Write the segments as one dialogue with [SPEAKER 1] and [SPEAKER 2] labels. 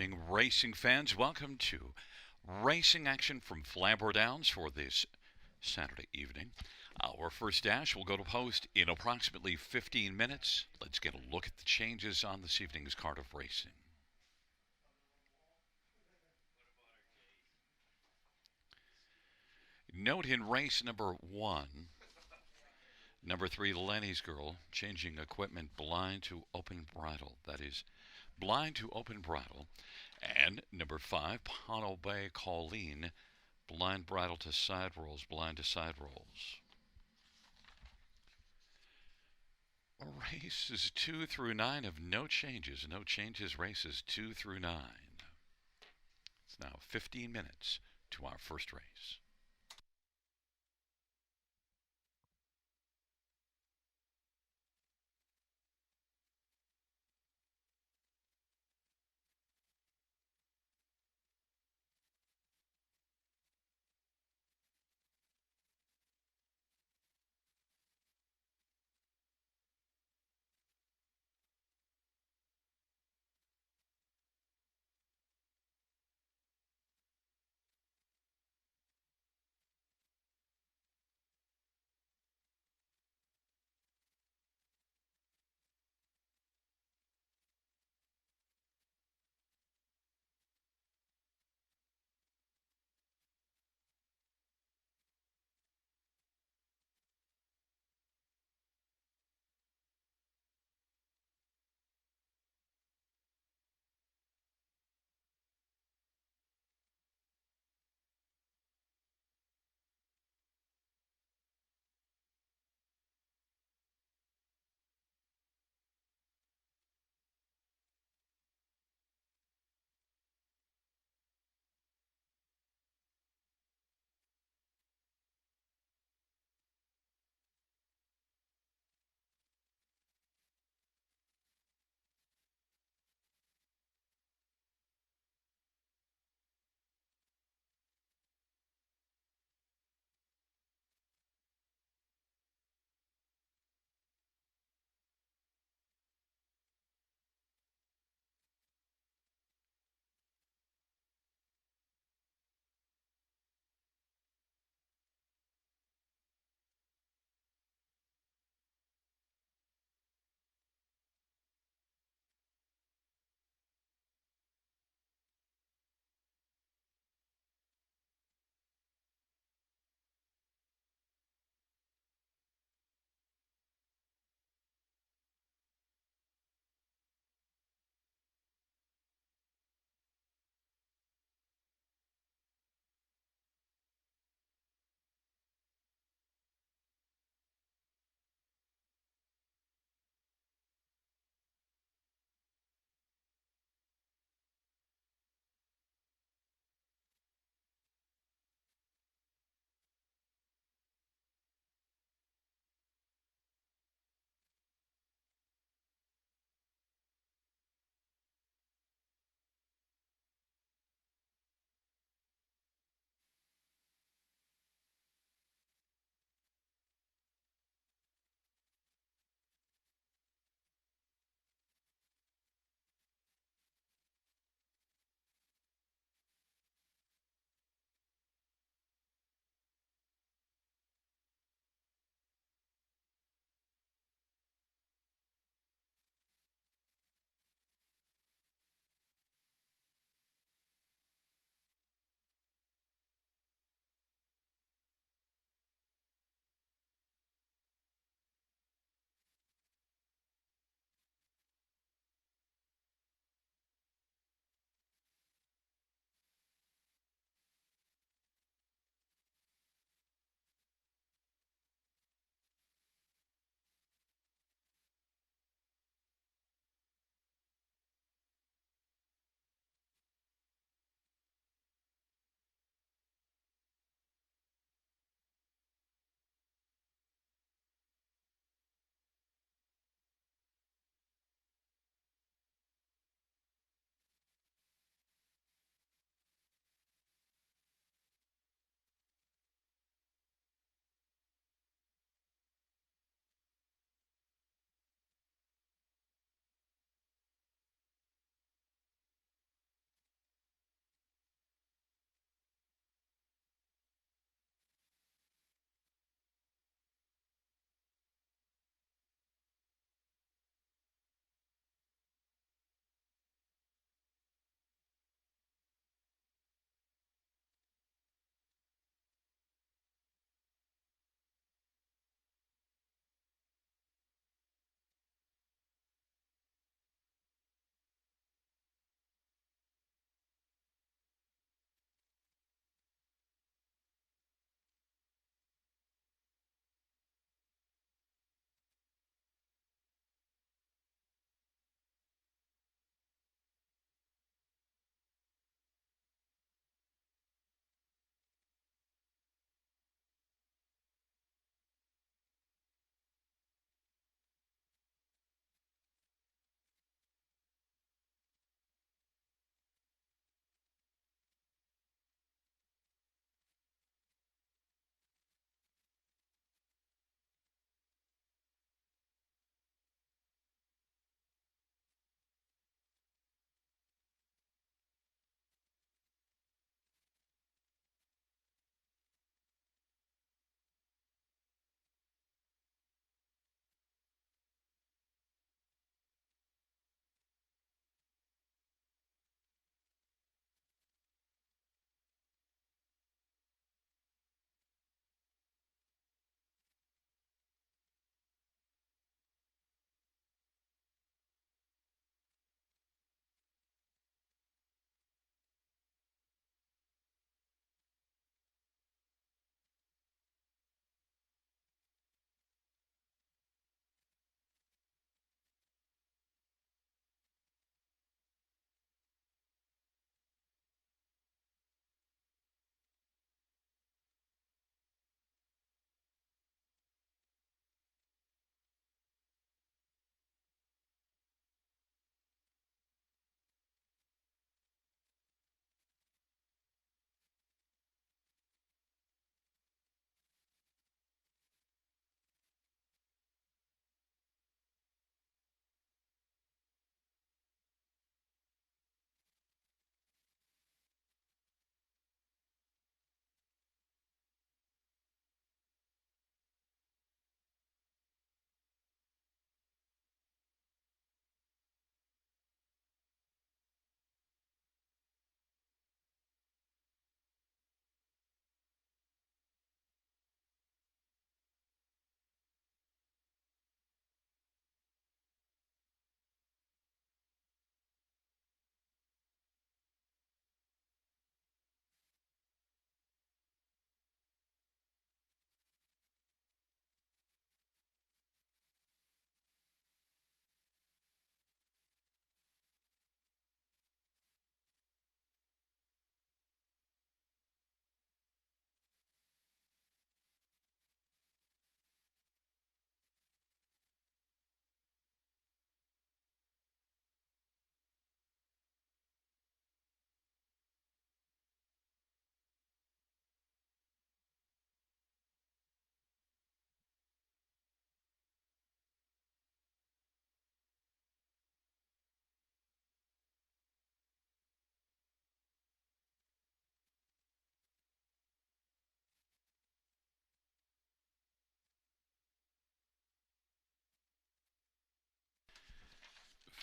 [SPEAKER 1] evening, racing fans. Welcome to racing action from Flamboro Downs for this Saturday evening. Our first dash will go to post in approximately 15 minutes. Let's get a look at the changes on this evening's card of racing. Note in race number 1, number 3, Lenny's Girl, changing equipment blind to open bridle. That is, blind to open bridle. And number 5, Pono Bay Colleen, blind bridle to side rolls, blind to side rolls. Races 2 through 9 have no changes. No changes, races 2 through 9. It's now 15 minutes to our first race.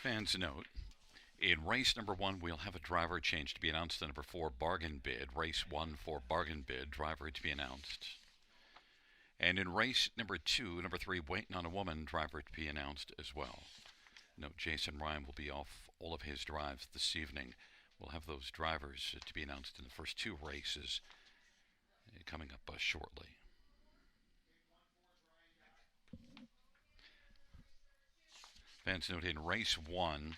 [SPEAKER 1] Fans note, in race number 1, we'll have a driver change to be announced to number 4, Bargain Bid. Race 1 for Bargain Bid, driver to be announced. And in race number 2, number 3, Waiting on a Woman, driver to be announced as well. Note, Jason Ryan will be off all of his drives this evening. We'll have those drivers to be announced in the first 2 races coming up shortly. Fans note, in race 1,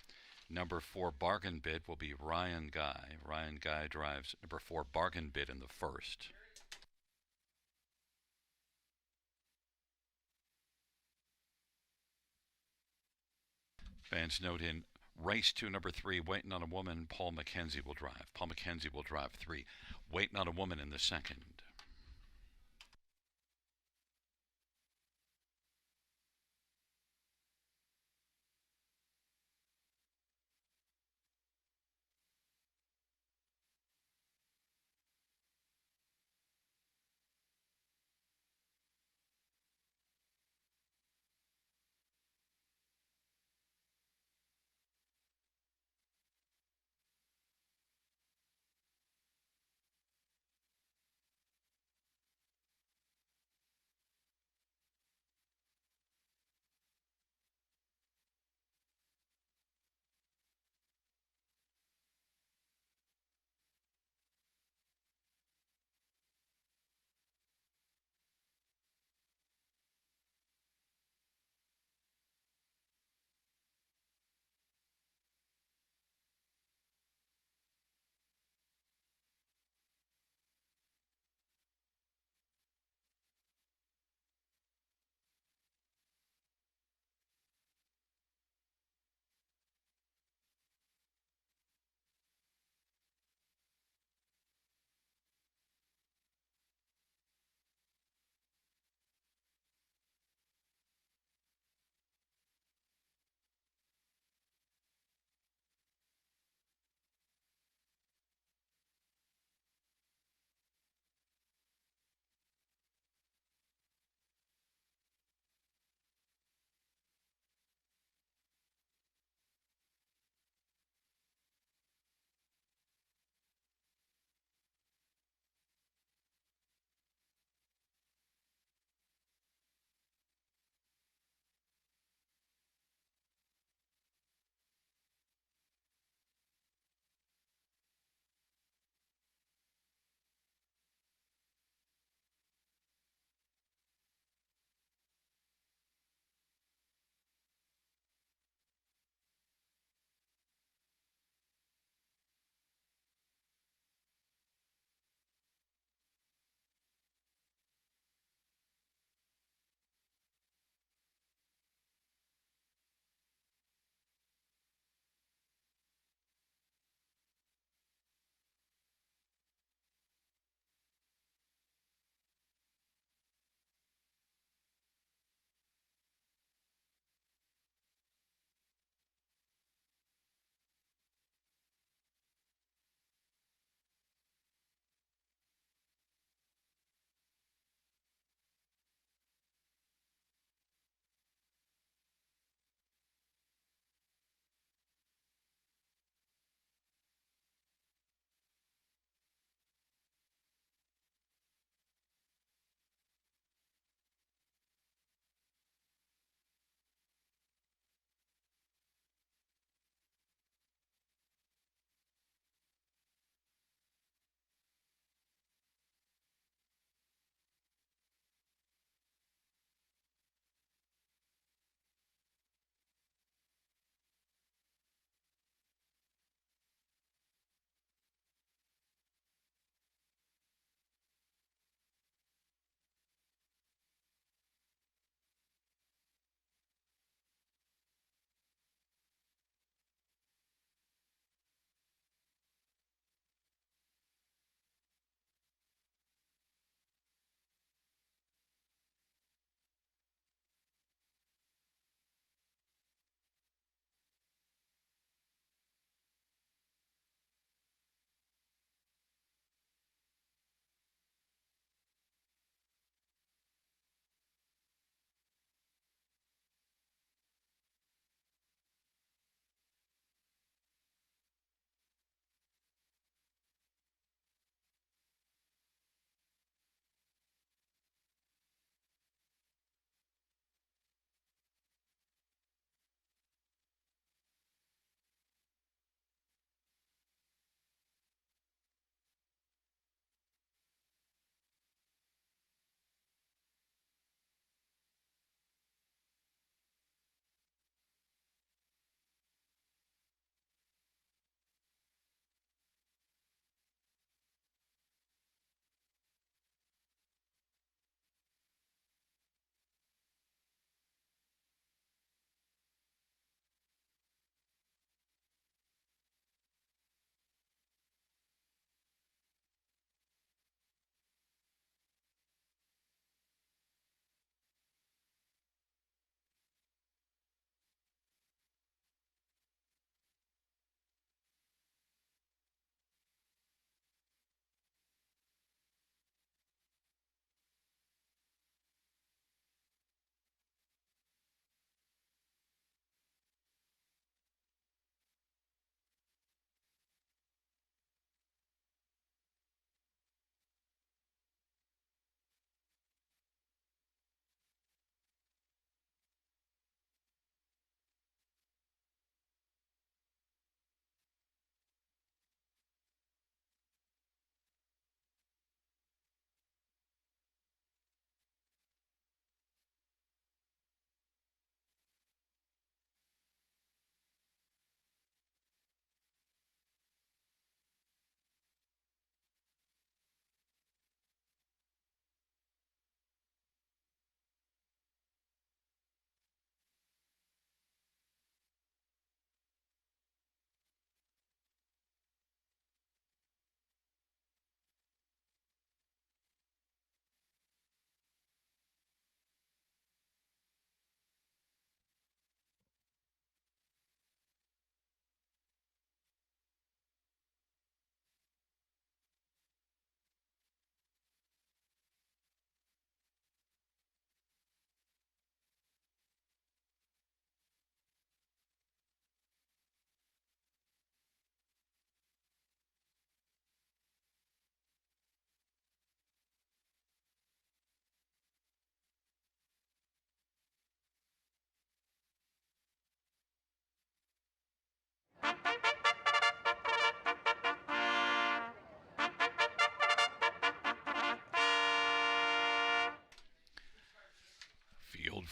[SPEAKER 1] number 4, Bargain Bid will be Ryan Guy. Ryan Guy drives number 4, Bargain Bid in the first. Fans note, in race 2, number 3, Waiting on a Woman, Paul McKenzie will drive. Paul McKenzie will drive 3, Waiting on a Woman in the second.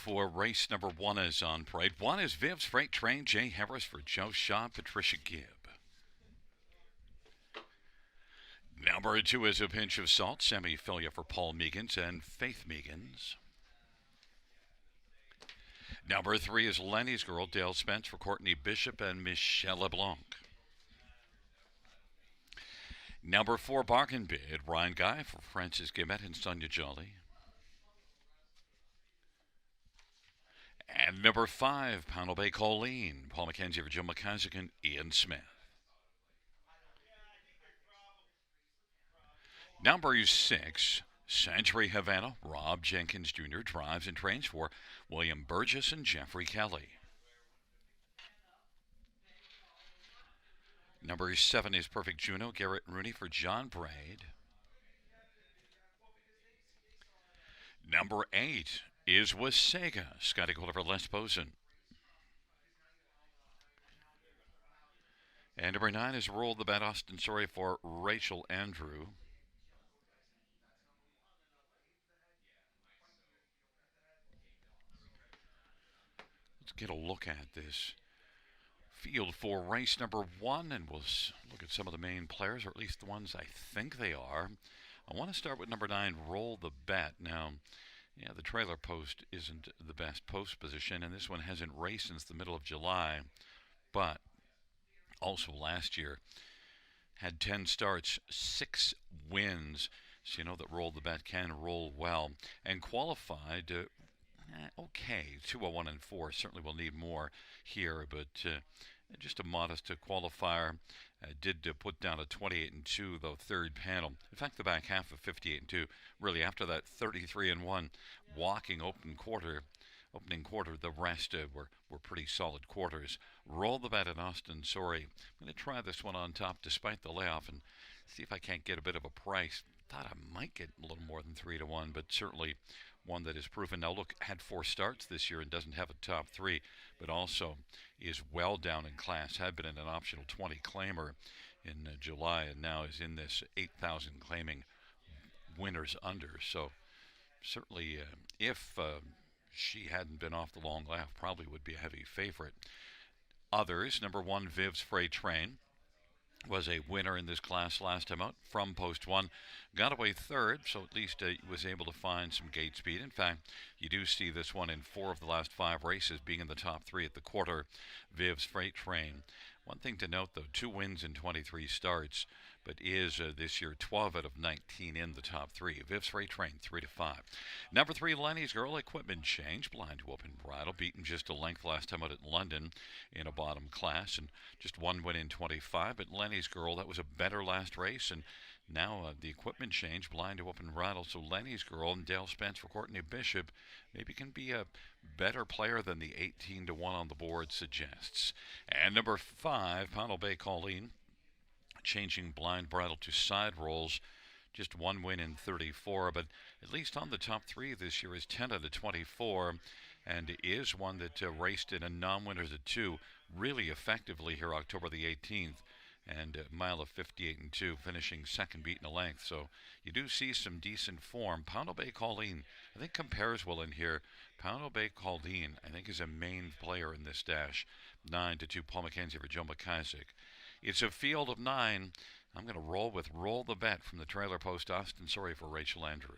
[SPEAKER 1] for race number 1 is on parade. 1 is Viv's Freight Train, Jay Harris for Joe Shaw, Patricia Gibb. Number 2 is A Pinch of Salt, Semi-Filia for Paul Meegans and Faith Meegans. Number 3 is Lenny's Girl, Dale Spence for Courtney Bishop and Michelle LeBlanc. Number 4, Bargain Bid, Ryan Guy for Francis Gibbett and Sonia Jolly. And number 5, Pownell Bay Colleen, Paul McKenzie for Jim McIsaac and Ian Smith. Number 6, Century Havana, Rob Jenkins Jr. drives and trains for William Burgess and Jeffrey Kelly. Number 7 is Perfect Juno, Garrett Rooney for John Braid. Number 8 is Wasaga, Scotty Kohler for Les Boson. And number 9 is Roll the Bet, Austin Sorry for Rachel Andrew. Let's get a look at this field for race number 1, and we'll look at some of the main players, or at least the ones I think they are. I want to start with number 9, Roll the Bet. Now, yeah, the trailer post isn't the best post position, and this one hasn't raced since the middle of July, but also last year had 10 starts, 6 wins, so you know that Roll the Bet can roll well, and qualified okay, 201 and 4. Certainly will need more here, but just a modest qualifier. Did put down a 28 and 2, though, third panel. In fact, the back half of 58 and 2. Really, after that 33 and 1 walking opening quarter, the rest were pretty solid quarters. Roll the Bet at Austin Sorry. I'm going to try this one on top despite the layoff and see if I can't get a bit of a price. Thought I might get a little more than 3 to 1, but certainly one that is proven. Now look, had 4 starts this year and doesn't have a top 3, but also is well down in class. Had been in an optional 20 claimer in July, and now is in this 8,000 claiming winners under. So certainly, if she hadn't been off the long laugh, probably would be a heavy favorite. Others, number 1, Viv's Freight Train, was a winner in this class last time out from post 1. Got away third, so at least was able to find some gate speed. In fact, you do see this one in 4 of the last 5 races being in the top 3 at the quarter. Viv's Freight Train. One thing to note, though, 2 wins in 23 starts, but is this year 12 out of 19 in the top 3. Viv's Freight Train, 3 to 5. Number 3, Lenny's Girl, Equipment Change, blind to open bridle, beaten just a length last time out at London in a bottom class, and just 1 win in 25. But Lenny's Girl, that was a better last race, and now the Equipment Change, blind to open bridle. So Lenny's Girl and Dale Spence for Courtney Bishop maybe can be a better player than the 18 to 1 on the board suggests. And number 5, Pownell Bay Colleen, changing blind bridle to side rolls. Just 1 win in 34, but at least on the top 3 this year is 10 out of 24, and is one that raced in a non-winners at 2 really effectively here October the 18th, and a mile of 58 and 2, finishing second beaten a length. So you do see some decent form. Pownell Bay Colleen, I think, compares well in here. Pownell Bay Colleen, I think, is a main player in this dash. 9 to 2, Paul McKenzie for Joe McIsaac. It's a field of 9. I'm going to roll with Roll the Bet from the trailer post, Austin Sorry for Rachel Andrew.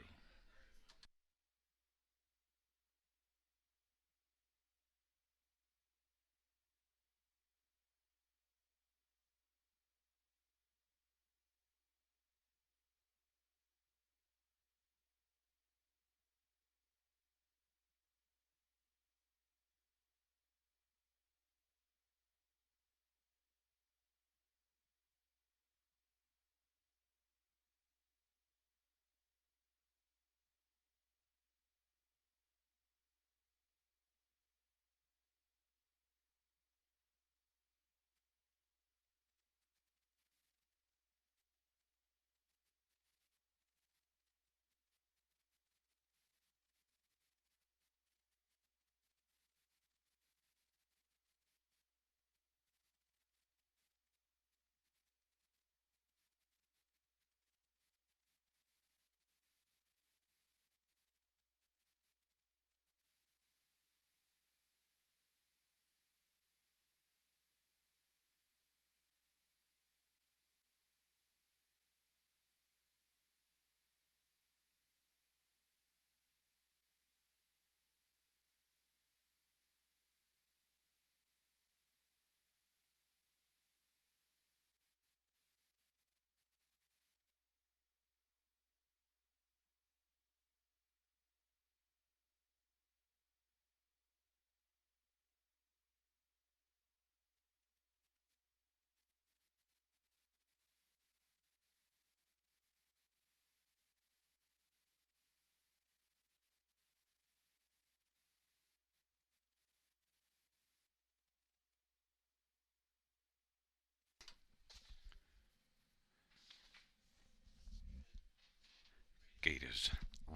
[SPEAKER 1] is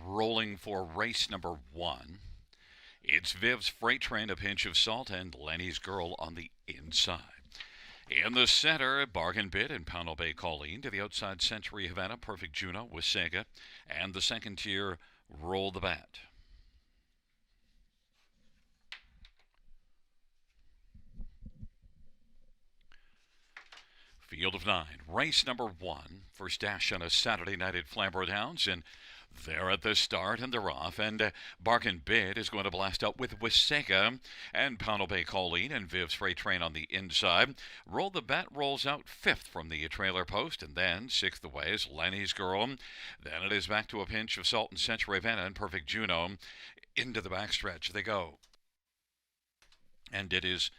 [SPEAKER 1] rolling for race number 1. It's Viv's Freight Train, A Pinch of Salt, and Lenny's Girl on the inside. In the center, Bargain Bid and Pownell Bay Colleen. To the outside, Century Havana, Perfect Juno with Sega. And the second tier, Roll the Bat. Field of 9, race number 1. First dash on a Saturday night at Flamboro Downs, and they're at the start and they're off. And Bargain Bid is going to blast out with Wisega and Pownell Bay Colleen and Viv's Freight Train on the inside. Roll the Bat rolls out 5th from the trailer post, and then 6th away is Lenny's Girl. Then it is back to A Pinch of Salt and Century Havana and Perfect Juno. Into the backstretch they go. And it is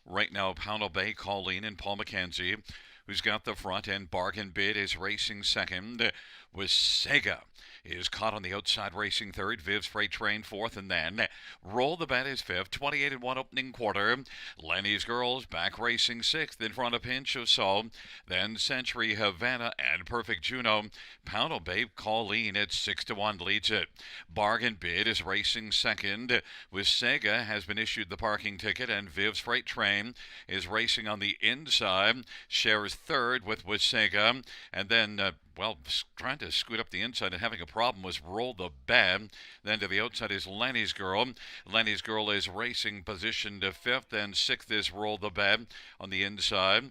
[SPEAKER 1] right now Pownell Bay Colleen and Paul McKenzie who's got the front, and Bargain Bid is racing second. Wisega is caught on the outside, racing third. Viv's Freight Train fourth, and then Roll the Bet is fifth. 28 and 1 opening quarter. Lenny's Girls back racing sixth in front of Pinch of Salt. Then Century Havana and Perfect Juno. Pownell Bay Colleen at 6 to 1 leads it. Bargain Bid is racing second. Wisega has been issued the parking ticket, and Viv's Freight Train is racing on the inside. Shares third with Wisega, and then trying to scoot up the inside and having a problem was Roll the Bet. Then to the outside is Lenny's Girl. Lenny's Girl is racing position to fifth, and sixth is Roll the Bet on the inside.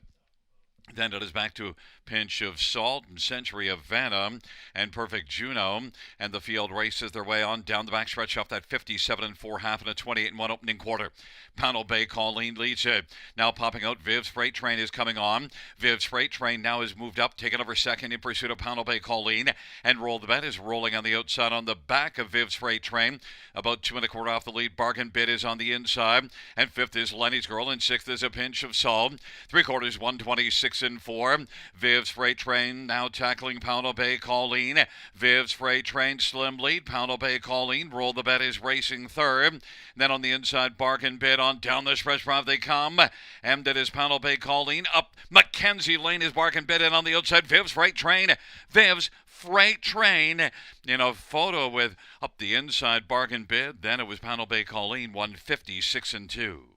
[SPEAKER 1] Then it is back to Pinch of Salt and Century Havana and Perfect Juno, and the field races their way on down the backstretch off that 57 and 4 half and a 28 and 1 opening quarter. Pownell Bay Colleen leads it. Now popping out, Viv's Freight Train is coming on. Viv's Freight Train now has moved up, taken over second in pursuit of Pownell Bay Colleen, and Roll the Bet is rolling on the outside on the back of Viv's Freight Train. About 2 1/4 off the lead. Bargain Bid is on the inside, and fifth is Lenny's Girl, and sixth is A Pinch of Salt. 3/4, 126 and 4. Viv's Freight Train now tackling Pownell Bay Colleen. Viv's Freight Train slim lead. Pownell Bay Colleen. Roll the Bet is racing third. Then on the inside, Bargain Bid on down the stretch. They come. And it is Pownell Bay Colleen. Up Mackenzie Lane is Bargain Bid, and on the outside, Viv's Freight Train. Viv's Freight Train in a photo with up the inside Bargain Bid. Then it was Pownell Bay Colleen, 156 and 2.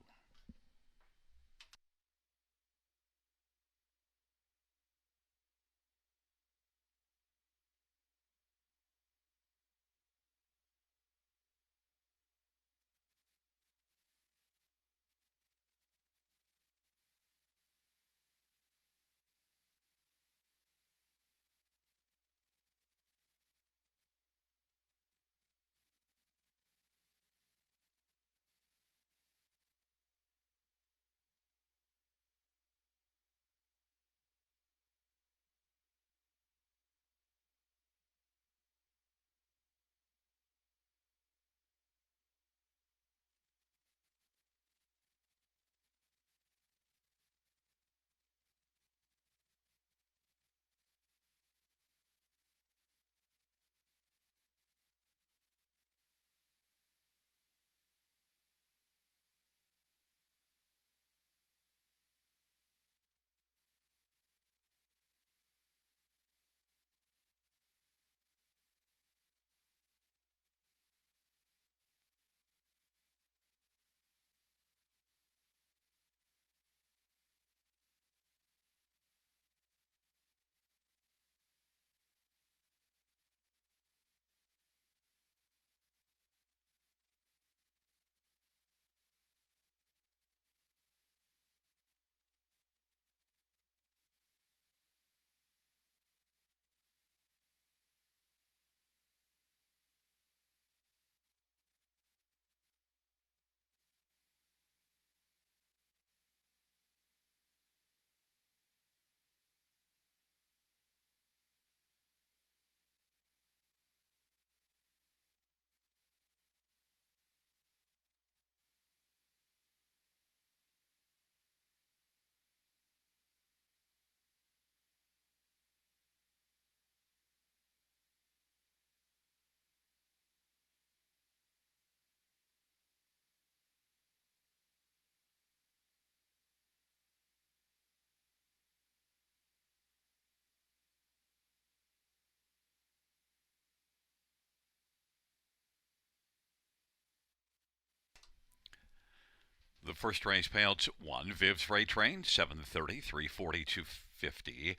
[SPEAKER 1] The first race payouts: 1 Viv's Freight Train, 730, 340, 250.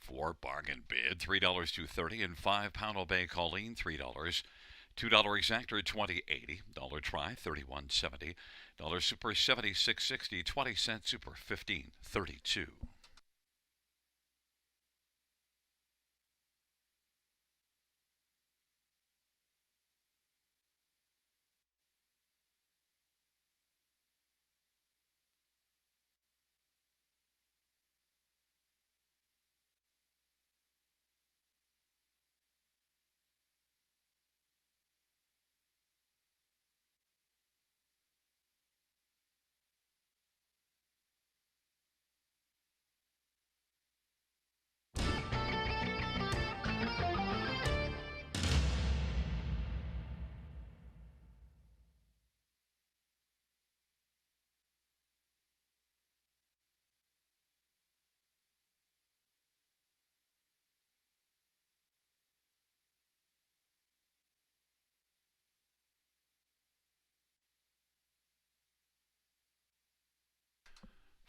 [SPEAKER 1] 4 Bargain Bid, $3, 230, and 5 Pownell Bay Colleen, $3. $2 Exactor, 20.80. Dollar Try, 31.70. Dollar Super, 76.60. 20-cent Super, 15.32.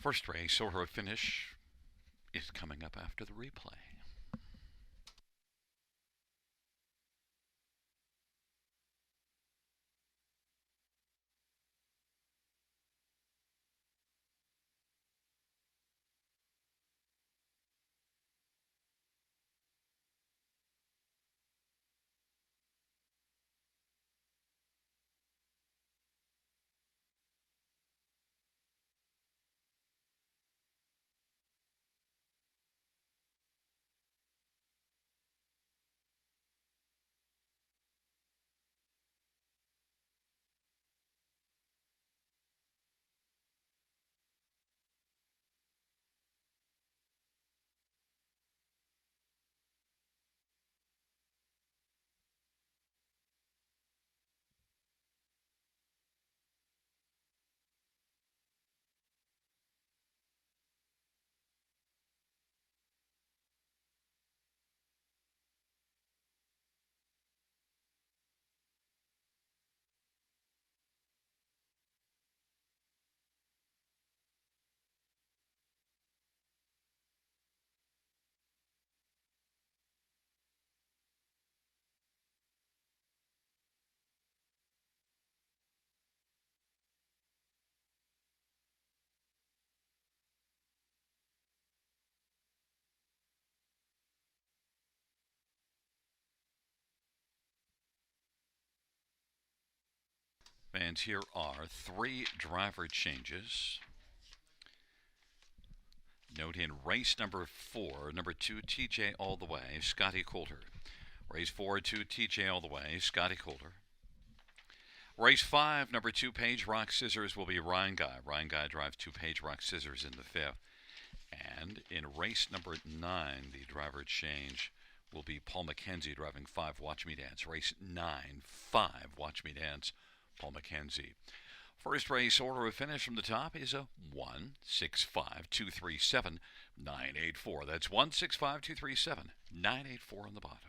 [SPEAKER 1] First race order of finish is coming up after the replay. And here are 3 driver changes. Note in race number 4, number 2, TJ All the Way, Scotty Coulter. Race 4, 2, TJ All the Way, Scotty Coulter. Race 5, number 2, Page Rock Scissors will be Ryan Guy. Ryan Guy drives 2 Page Rock Scissors in the 5th. And in race number 9, the driver change will be Paul McKenzie driving 5 Watch Me Dance. Race 9, 5 Watch Me Dance, Paul McKenzie. First race order of finish from the top is a 1, 6, 5, 2, 3, 7, 9, 8, 4. That's 1, 6, 5, 2, 3, 7, 9, 8, 4 on the bottom.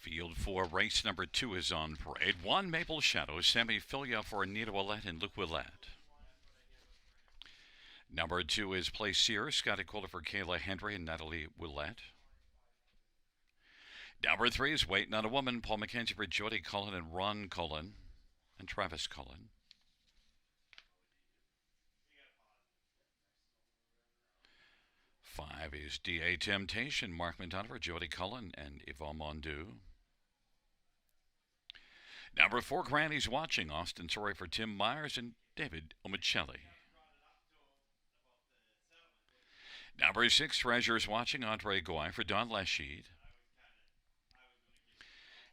[SPEAKER 1] Field 4, race number 2 is on parade. 1, Maple Shadow, Sammy Filia for Anita Willette and Luke Willette. Number 2 is Place Sear, Scotty Kohler for Kayla Hendry and Natalie Willette. Number 3 is Waiting on a Woman, Paul McKenzie for Jody Cullen and Ron Cullen and Travis Cullen. 5 is D.A. Temptation, Mark McDonough for Jody Cullen and Yvonne Mondu. Number 4, Granny's Watching, Austin Sorry for Tim Myers and David Omicelli. Number 6, Treasures Watching, Andre Goy for Don Lashid.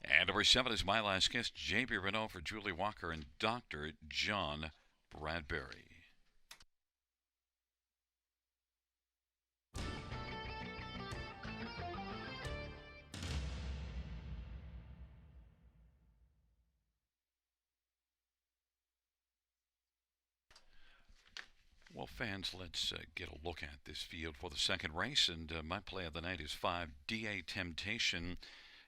[SPEAKER 1] And number 7 is My Last Kiss, J.B. Renault for Julie Walker and Dr. John Bradbury. Well, fans, let's get a look at this field for the second race. And my play of the night is 5, D.A. Temptation,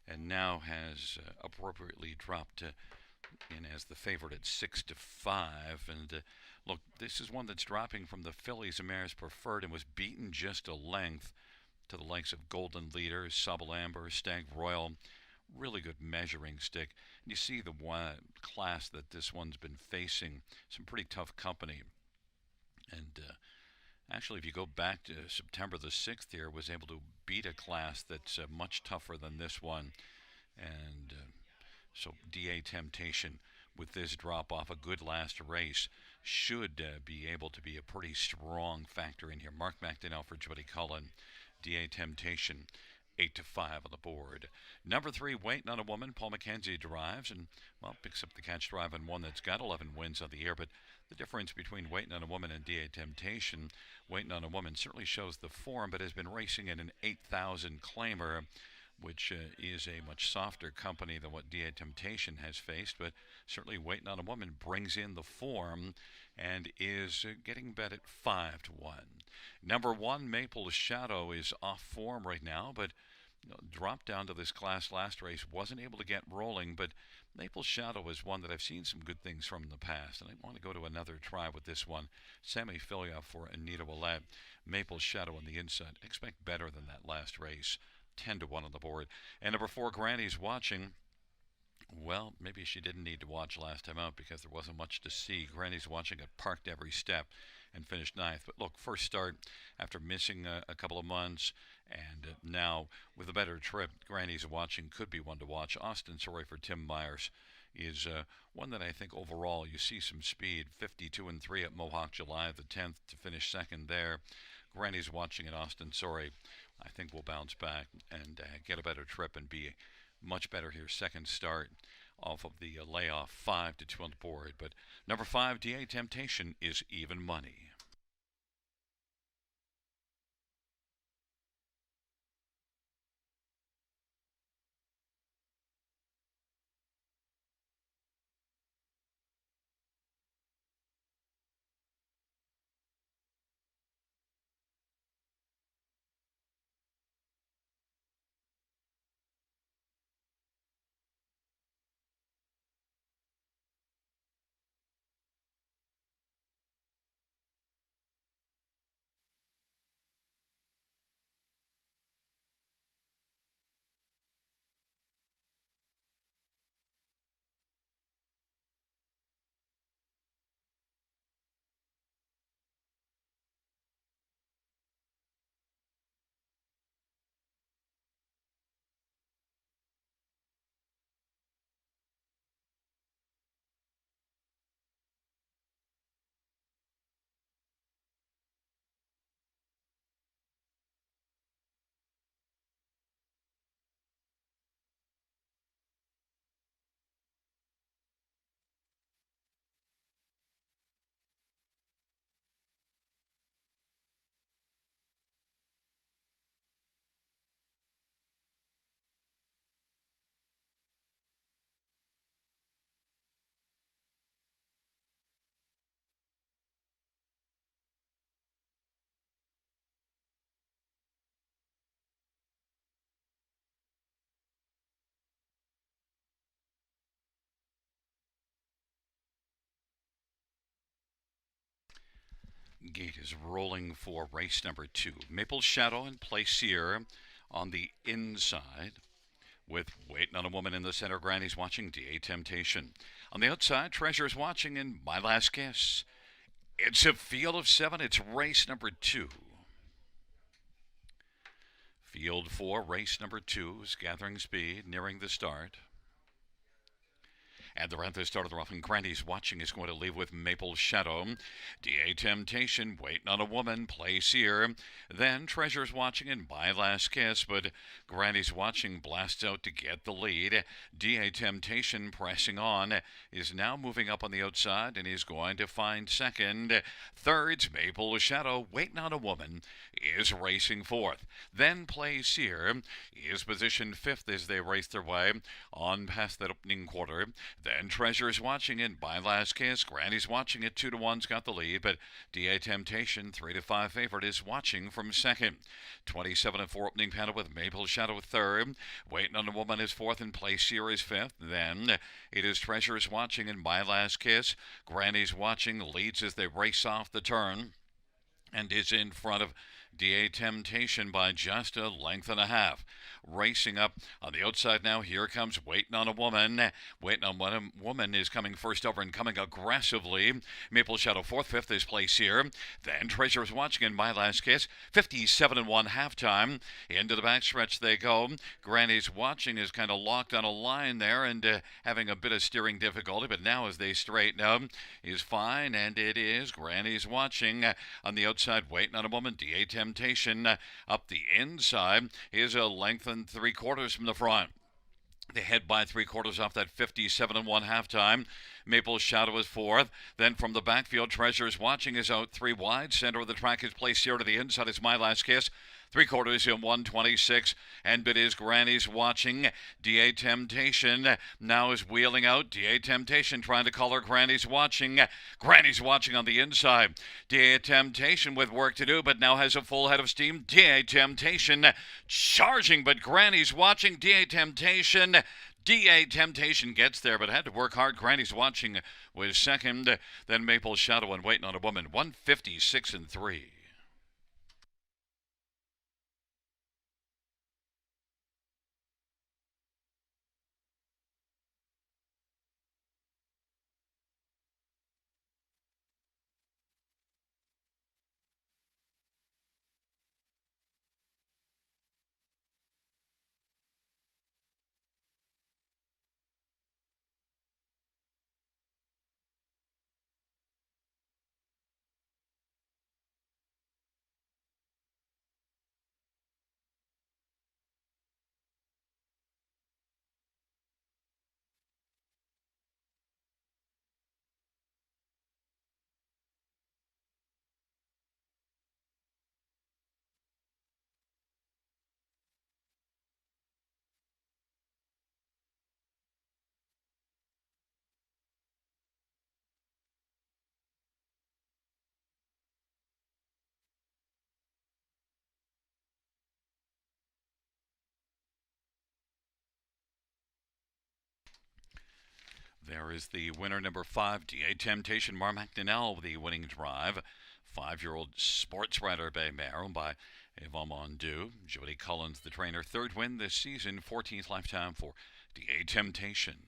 [SPEAKER 1] and now has appropriately dropped in as the favorite at 6 to 5. And look, this is one that's dropping from the fillies and mares preferred and was beaten just a length to the likes of Golden Leader, Subtle Amber, Stag Royal. Really good measuring stick. And you see the class that this one's been facing, some pretty tough company. And actually, if you go back to September the 6th here, was able to beat a class that's much tougher than this one. And so D.A. Temptation, with this drop off a good last race, should be able to be a pretty strong factor in here. Mark McDonnell for Jody Cullen. D.A. Temptation, 8 to 5 on the board. Number 3, Waiting on a Woman. Paul McKenzie drives and, well, picks up the catch drive on one that's got 11 wins on the year. But the difference between Waiting on a Woman and D.A. Temptation, Waiting on a Woman certainly shows the form, but has been racing in an 8,000 claimer, which is a much softer company than what D.A. Temptation has faced. But certainly Waiting on a Woman brings in the form and is getting bet at 5 to 1. Number 1, Maple Shadow, is off form right now, but dropped down to this class last race, wasn't able to get rolling. But Maple Shadow is one that I've seen some good things from in the past, and I want to go to another try with this one. Sammy Filia for Anita Willette. Maple Shadow on the inside. Expect better than that last race. 10 to 1 on the board. And number 4, Granny's Watching. Well, maybe she didn't need to watch last time out because there wasn't much to see. Granny's Watching got parked every step and finished 9th. But look, first start after missing a couple of months, and now with a better trip, Granny's Watching could be one to watch. Austin Sorry for Tim Myers is one that I think overall you see some speed. 52 and 3 at Mohawk July the 10th to finish second there. Granny's Watching and Austin Sorry, I think, will bounce back and get a better trip and be much better here. Second start off of the layoff, 5 to 2 on the board. But number 5, D.A. Temptation, is even money. gate is rolling for race number 2. Maple Shadow and Plaisir on the inside, with Waiting on a Woman in the center. Granny's watching DA Temptation. On the outside, Treasure's watching, and My Last Guess. It's a field of 7. It's race number 2. Field 4, race number 2 is gathering speed, nearing the start. And they're at the start of the rough, and Granny's watching is going to leave with Maple Shadow. DA Temptation, Waiting on a Woman, Plaisir. Then Treasure's watching and My Last Kiss, but Granny's watching blasts out to get the lead. DA Temptation pressing on, is now moving up on the outside, and is going to find second. Third's Maple Shadow, Waiting on a Woman, is racing fourth. Then Plaisir is positioned fifth as they race their way on past that opening quarter. Then Treasure's watching it. My Last Kiss. Granny's watching it. 2-1's got the lead, but DA Temptation, 3-5 favorite, is watching from second. 27-4 opening panel with Maple Shadow third. Waiting on a Woman is fourth, and Plaisir is fifth. Then it is Treasure's watching and My Last Kiss. Granny's watching leads as they race off the turn, and is in front of DA Temptation by just a length and a half. Racing up on the outside now, here comes Waiting on a Woman. Waiting on a Woman is coming first over and coming aggressively. Maple Shadow fourth, fifth is Plaisir. Then Treasure's watching in My Last Kiss. 57-1 halftime. Into the backstretch they go. Granny's watching is kind of locked on a line there and having a bit of steering difficulty, but now as they straighten up is fine, and it is Granny's watching on the outside. Waiting on a Woman. DA Temptation up the inside is a length and 3/4 from the front. They head by 3/4 off that 57-1 halftime. Maple Shadow is fourth. Then from the backfield, Treasure's watching is out 3 wide. Center of the track is Plaisir. To the inside is My Last Kiss. 3/4 in 126, and it is Granny's watching. DA Temptation now is wheeling out. DA Temptation trying to color Granny's watching. Granny's watching on the inside. DA Temptation with work to do, but now has a full head of steam. DA Temptation charging, but Granny's watching. DA Temptation gets there, but had to work hard. Granny's watching was second. Then Maple Shadow and Waiting on a Woman, 156-3. There is the winner, number 5, DA Temptation. Mark McDonnell, the winning drive. 5-year-old sports rider bay mare owned by Eva Mondu. Jody Collins, the trainer. Third win this season, 14th lifetime for DA Temptation.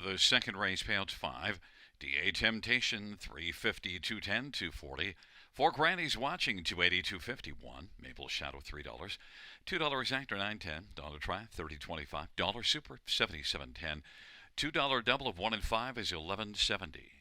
[SPEAKER 1] The second race payouts 5. DA Temptation 350, 210, 240. For Granny's Watching 280, 251. Maple Shadow $3. $2 Exactor 910. Dollar Try 30.25. Dollar Super 77.10. $2 double of 1 and 5 is 11.70.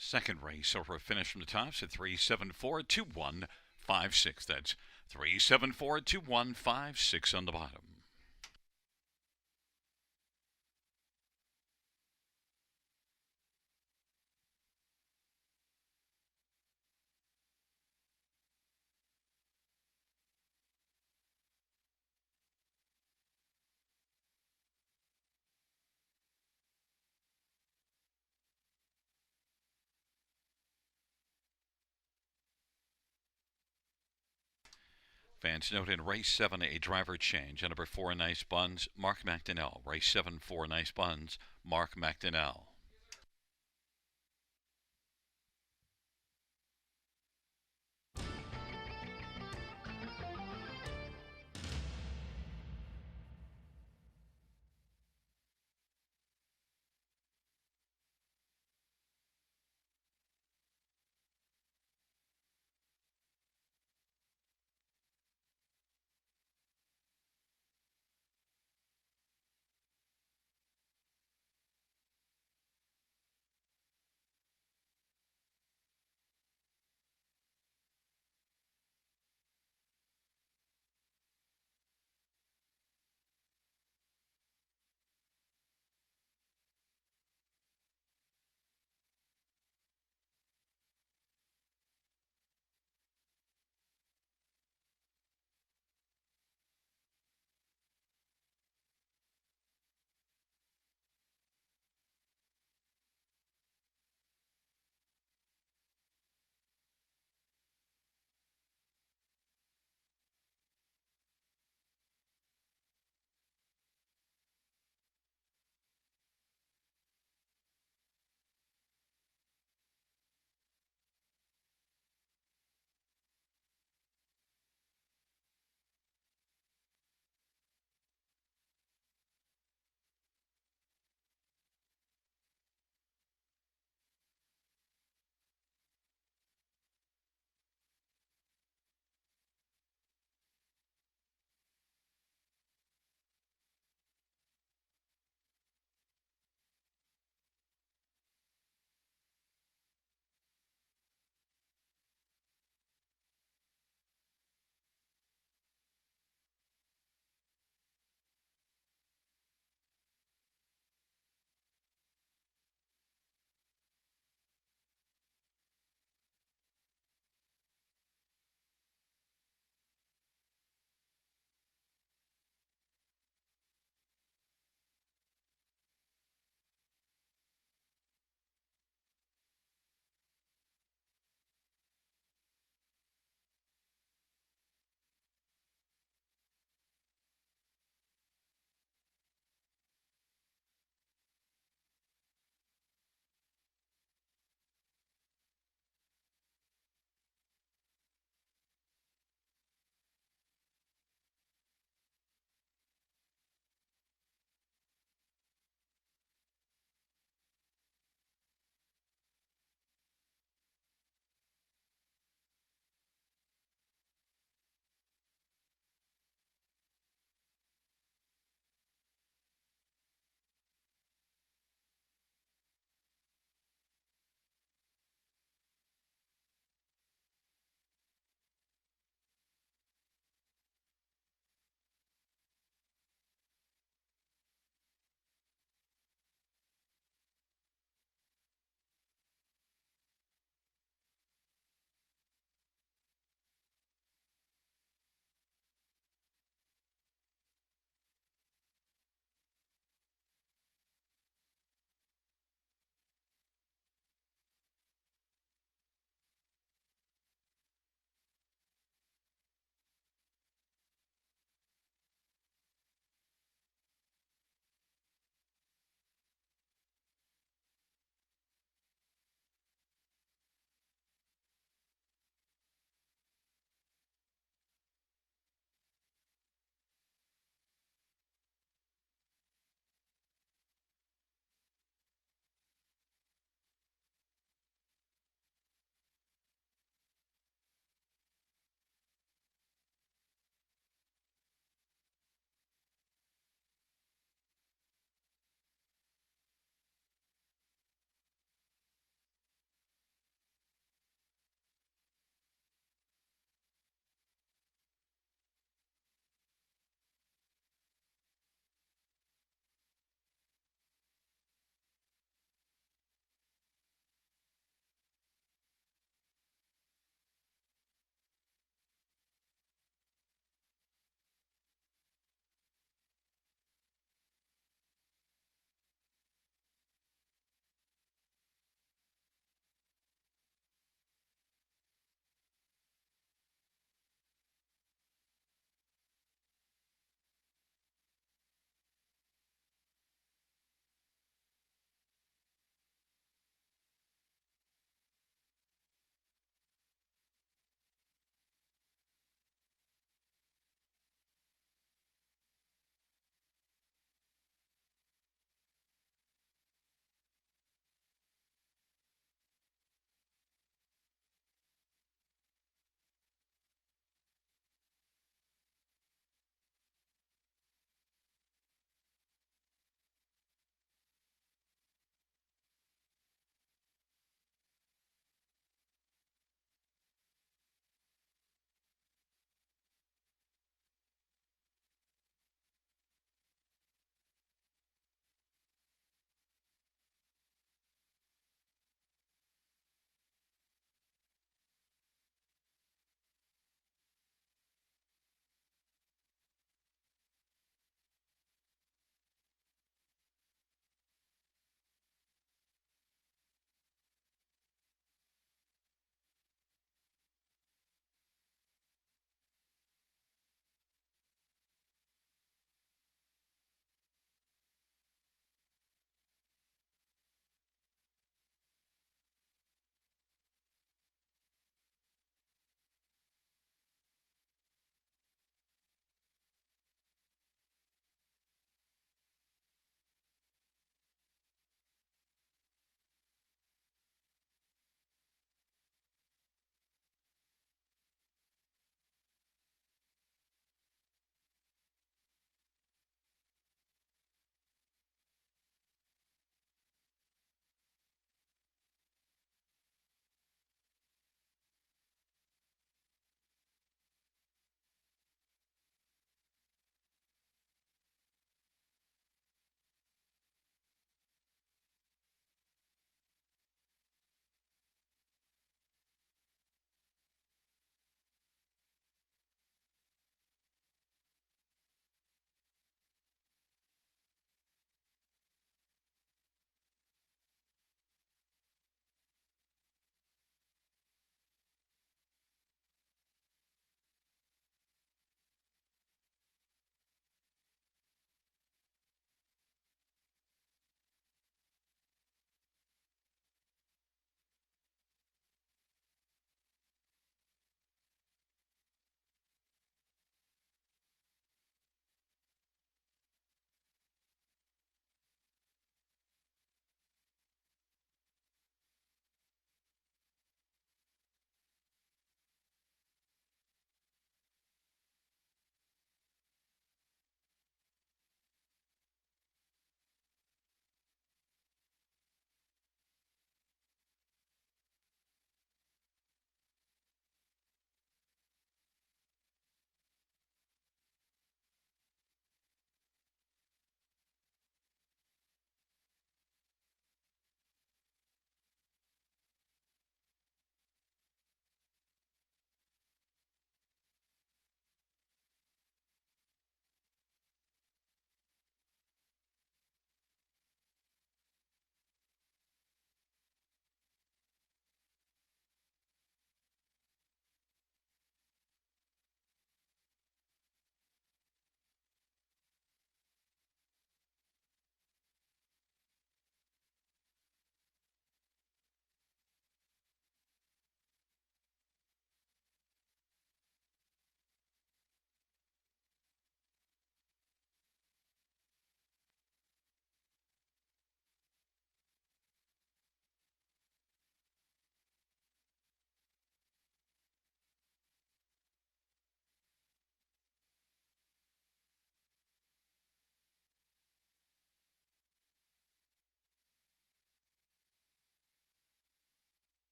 [SPEAKER 1] Second race over a finish from the tops at 3742156. That's 3742156 on the bottom. Fans note in race 7, a driver change. And number 4, Nice Buns, Mark McDonnell. Race 7, 4, Nice Buns, Mark McDonnell.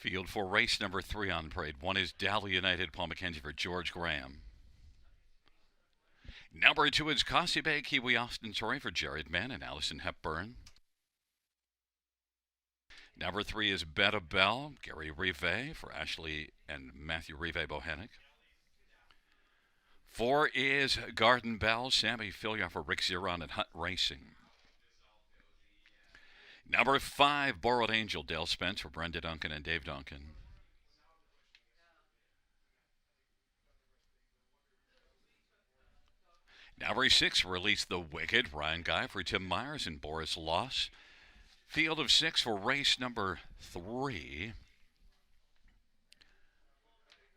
[SPEAKER 1] Field for race number 3 on parade. One is Dally United, Paul McKenzie for George Graham. Number 2 is Kasi Bay, Kiwi Austin Torrey for Jared Mann and Allison Hepburn. Number 3 is Betta Bell, Gary Rive for Ashley and Matthew Rive Bohannic. 4 is Garden Bell, Sammy Filia for Rick Ziron and Hunt Racing. Number 5, Borrowed Angel, Dale Spence for Brenda Duncan and Dave Duncan. Number 6, Release the Wicked, Ryan Guy for Tim Myers and Boris Loss. Field of 6 for race number 3.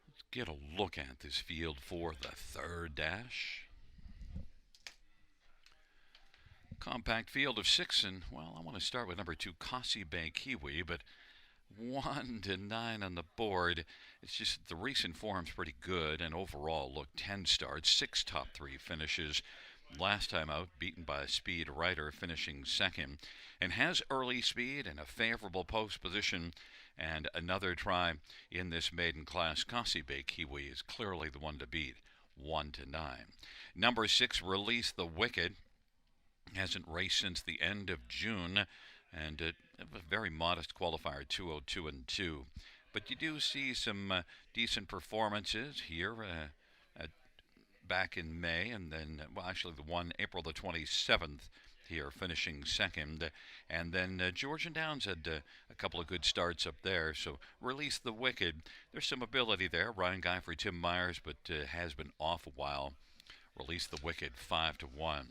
[SPEAKER 1] Let's get a look at this field for the third dash. Compact field of 6, and, well, I want to start with number 2, Kasi Bay Kiwi, but 1 to 9 on the board. It's just the recent form's pretty good, and overall, look, 10 starts, 6 top 3 finishes. Last time out, beaten by a speed rider, finishing second, and has early speed and a favorable post position. And another try in this maiden class. Kasi Bay Kiwi is clearly the one to beat, 1 to 9. Number 6, Release the Wicked. Hasn't raced since the end of June, and a very modest qualifier, 202 and 2. But you do see some decent performances here back in May, and then, well, actually the one April the 27th here, finishing second. And then Georgian Downs had a couple of good starts up there. So Release the Wicked. There's some ability there. Ryan Guy for Tim Myers, but has been off a while. Release the Wicked, 5 to 1.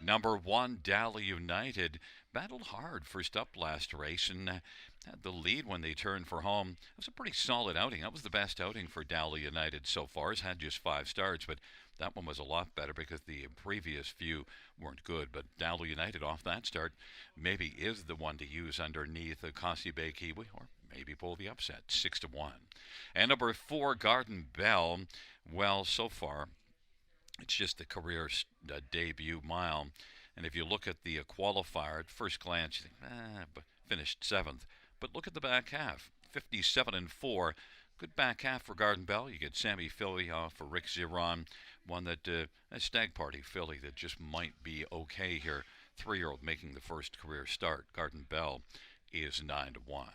[SPEAKER 1] Number 1, Dally United, battled hard first up last race and had the lead when they turned for home. It was a pretty solid outing. That was the best outing for Dally United so far. It's had just 5 starts, but that one was a lot better because the previous few weren't good. But Dally United off that start maybe is the one to use underneath the Kasi Bay Kiwi, or maybe pull the upset, 6 to 1. And number 4, Garden Bell, well, so far it's just the career debut mile. And if you look at the qualifier at first glance, you think, but finished 7th. But look at the back half, 57 and 4. Good back half for Garden Bell. You get Sammy Philly off for Rick Ziron, one that a stag party filly that just might be okay here. 3-year-old making the first career start. Garden Bell is 9 to 1.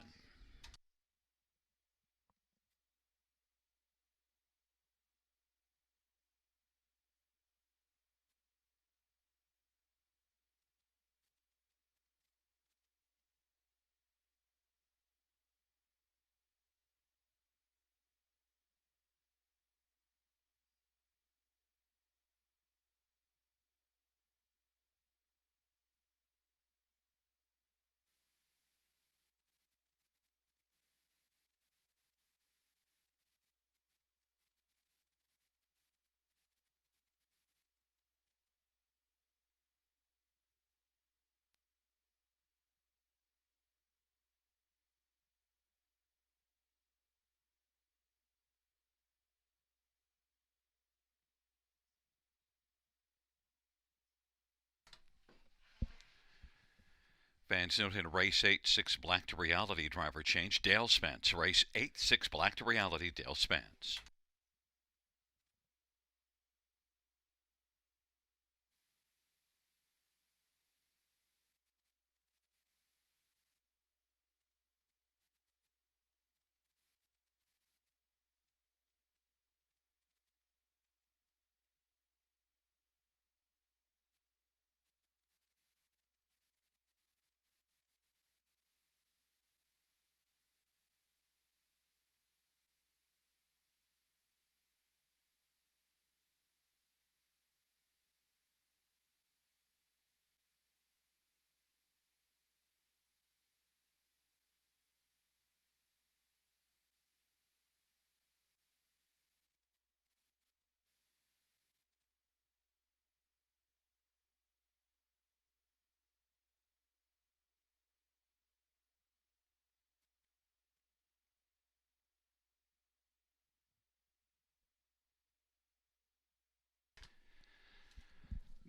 [SPEAKER 1] Fans note in race 8, 6 black to reality driver change. Dale Spence. Race 8, 6 black to reality. Dale Spence.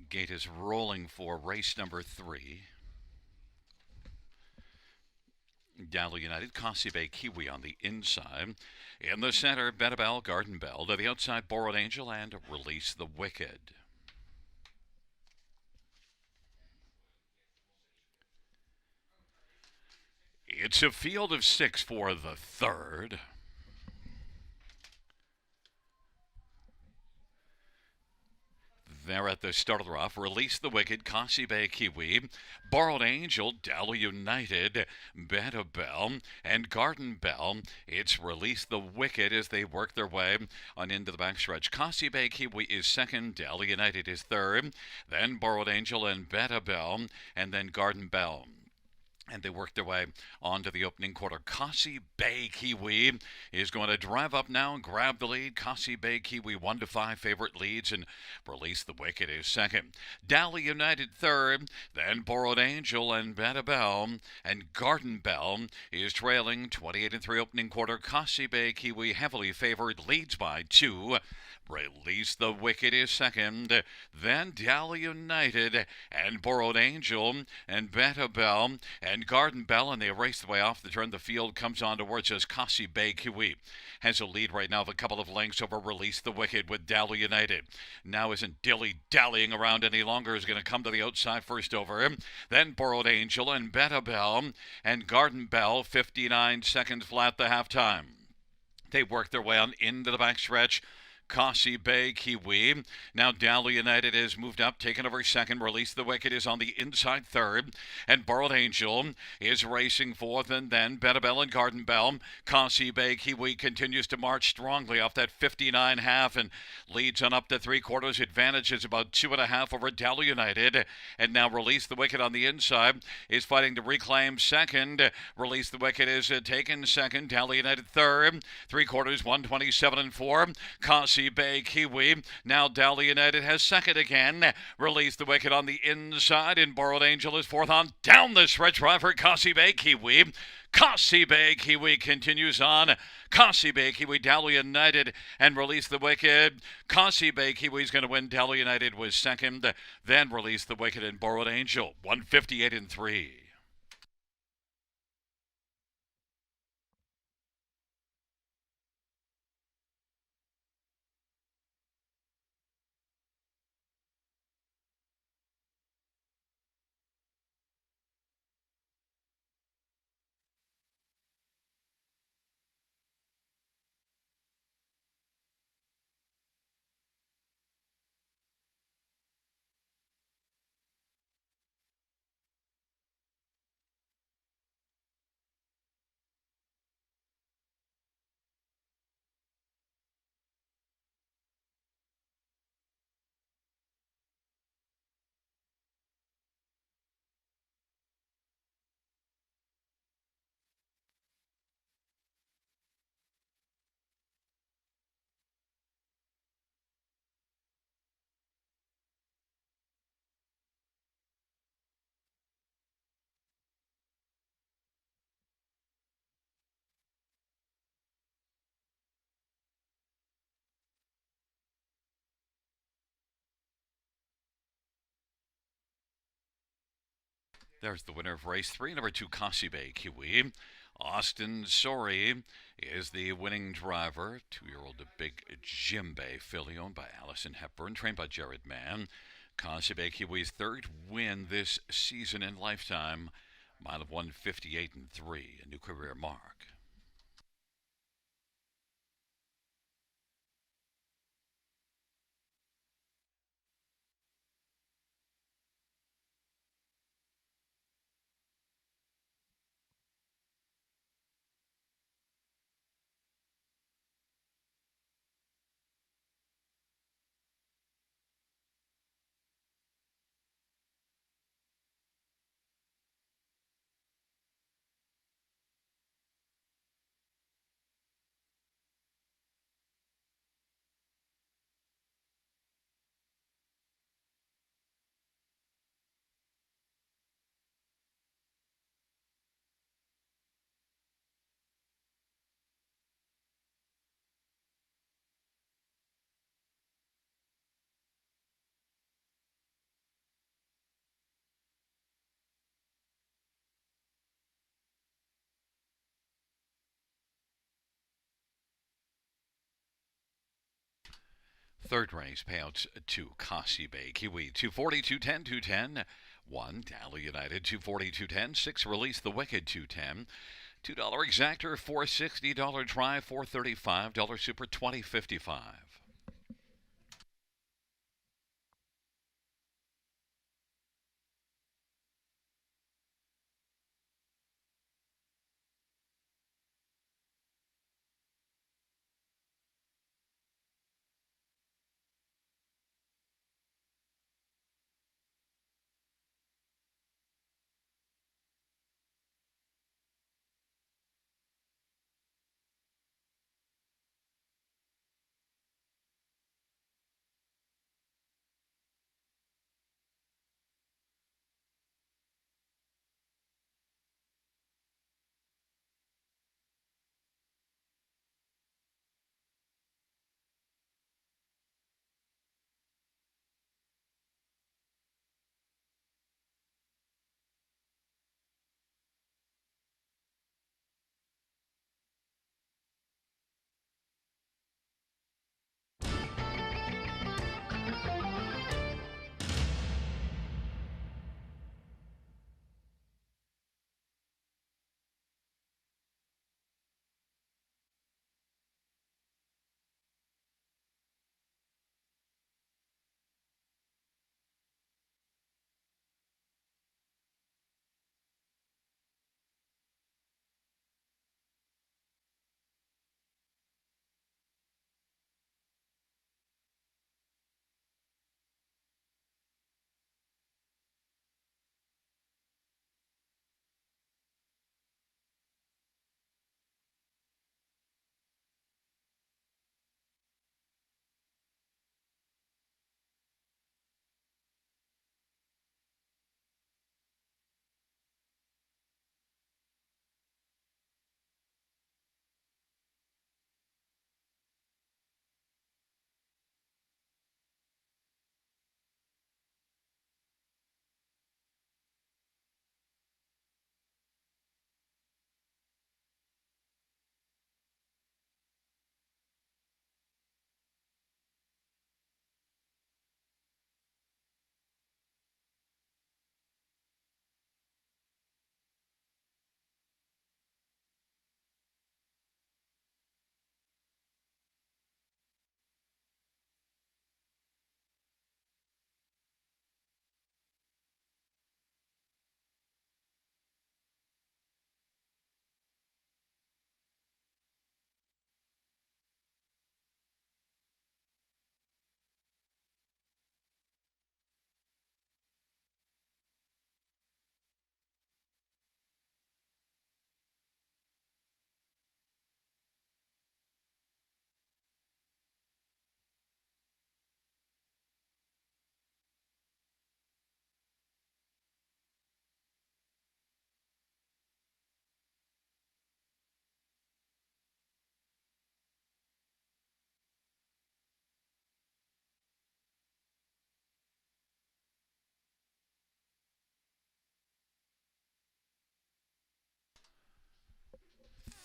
[SPEAKER 1] Gate is rolling for race number 3. Dowell United, Kasi Bay Kiwi on the inside. In the center, Betabel, Garden Bell. To the outside, Borrowed Angel and Release the Wicked. It's a field of six for the third. There at the start of the rough, Release the Wicked, Kasi Bay Kiwi, Borrowed Angel, Dowell United, Betabel, and Garden Bell. It's Release the Wicked as they work their way on into the backstretch. Kasi Bay Kiwi is second, Dowell United is third, then Borrowed Angel and Betabel, and then Garden Bell. And they work their way onto the opening quarter. Kasi Bay Kiwi is going to drive up now and grab the lead. Kasi Bay Kiwi 1-5 favorite leads, and Release the Wicked is second. Dowell United third, then Borrowed Angel and Betabel, and Garden Bell is trailing 28-3 opening quarter. Kasi Bay Kiwi heavily favored, leads by 2. Release the Wicked is second, then Dowell United and Borrowed Angel and Betabel and Garden Bell, and they race the way off the turn. The field comes on towards us. Kasi Bay Kiwi has a lead right now of a couple of lengths over Release the Wicked with Dowell United. Now isn't dilly-dallying around any longer. Is going to come to the outside first over him. Then Borrowed Angel and Betabel and Garden Bell, 59 seconds flat the halftime. They work their way on into the backstretch. Kasi Bay Kiwi. Now Dowell United has moved up, taken over second. Release the Wicked is on the inside third. And Borrowed Angel is racing fourth. And then Betabel and Garden Bell. Kasi Bay Kiwi continues to march strongly off that 59 half and leads on up to three quarters. Advantage is about 2.5 over Dowell United. And now Release the Wicked on the inside is fighting to reclaim second. Release the Wicked is taken second. Dowell United third. Three quarters, 127-4. Kasi Bay Kiwi. Now Dowell United has second again. Release the Wicked on the inside, and Borrowed Angel is fourth on down the stretch right for Kasi Bay Kiwi. Kasi Bay Kiwi continues on. Kasi Bay Kiwi, Dowell United, and Release the Wicked. Kasi Bay Kiwi is going to win. Dowell United was second. Then Release the Wicked and Borrowed Angel. 158-3. There's the winner of race 3, number 2, Kasi Bay Kiwi. Austin Sorey is the winning driver. 2-year-old Big Jimbe filly owned by Allison Hepburn, trained by Jared Mann. Kasi Bay Kiwi's third win this season in lifetime. Mile of 158-3, a new career mark. Third race payouts to Kasi Bay Kiwi 240, 210, 210. 1. Dally United 240, 210. 6. Release the Wicked 210. $2 exactor, $460 try, $435 super, 2055.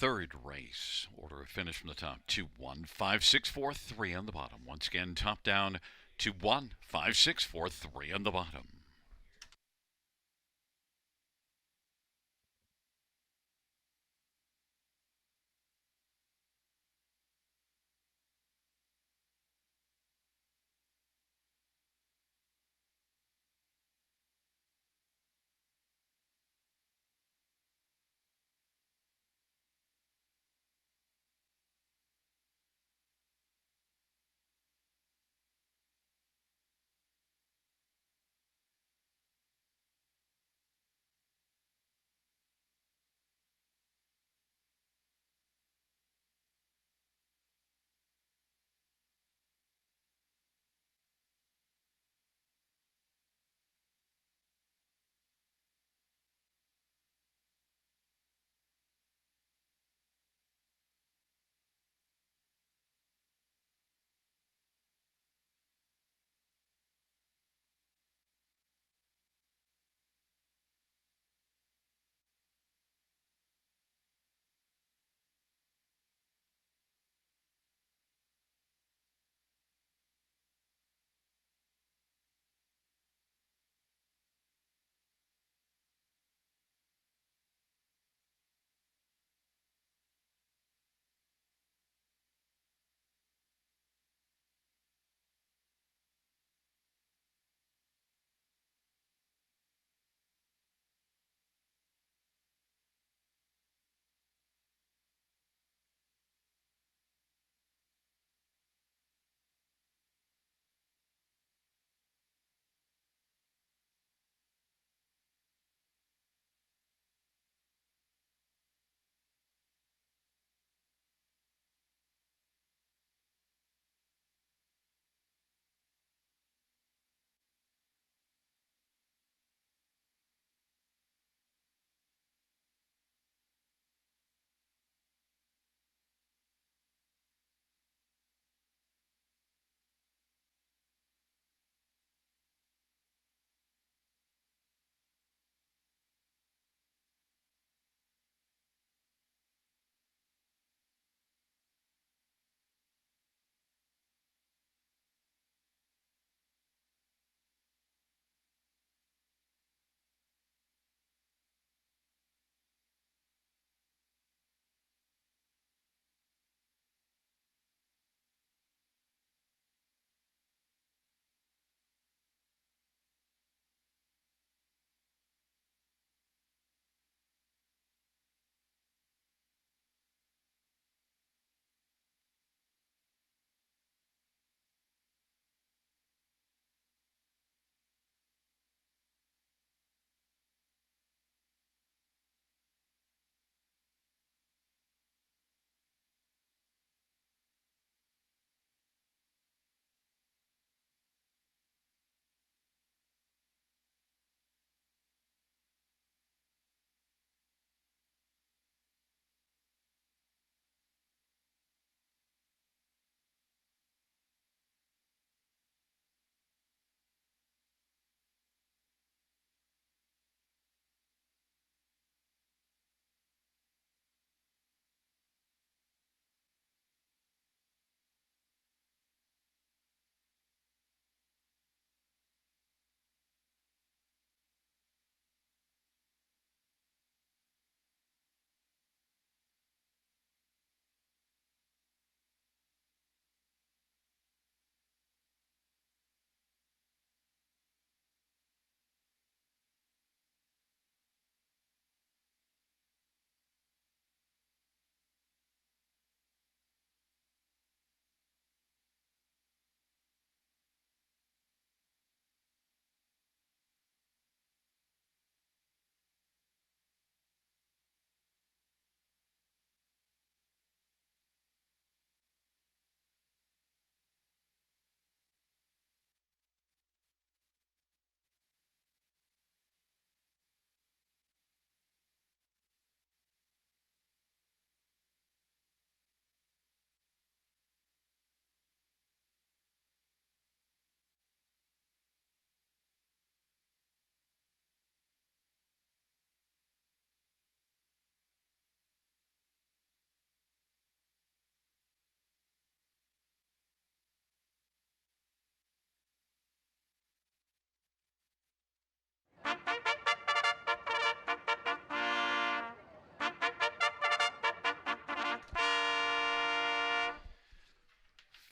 [SPEAKER 1] Third race, order of finish from the top: 2 1 5 6 4 3 on the bottom. Once again, top down: 2 1 5 6 4 3 on the bottom.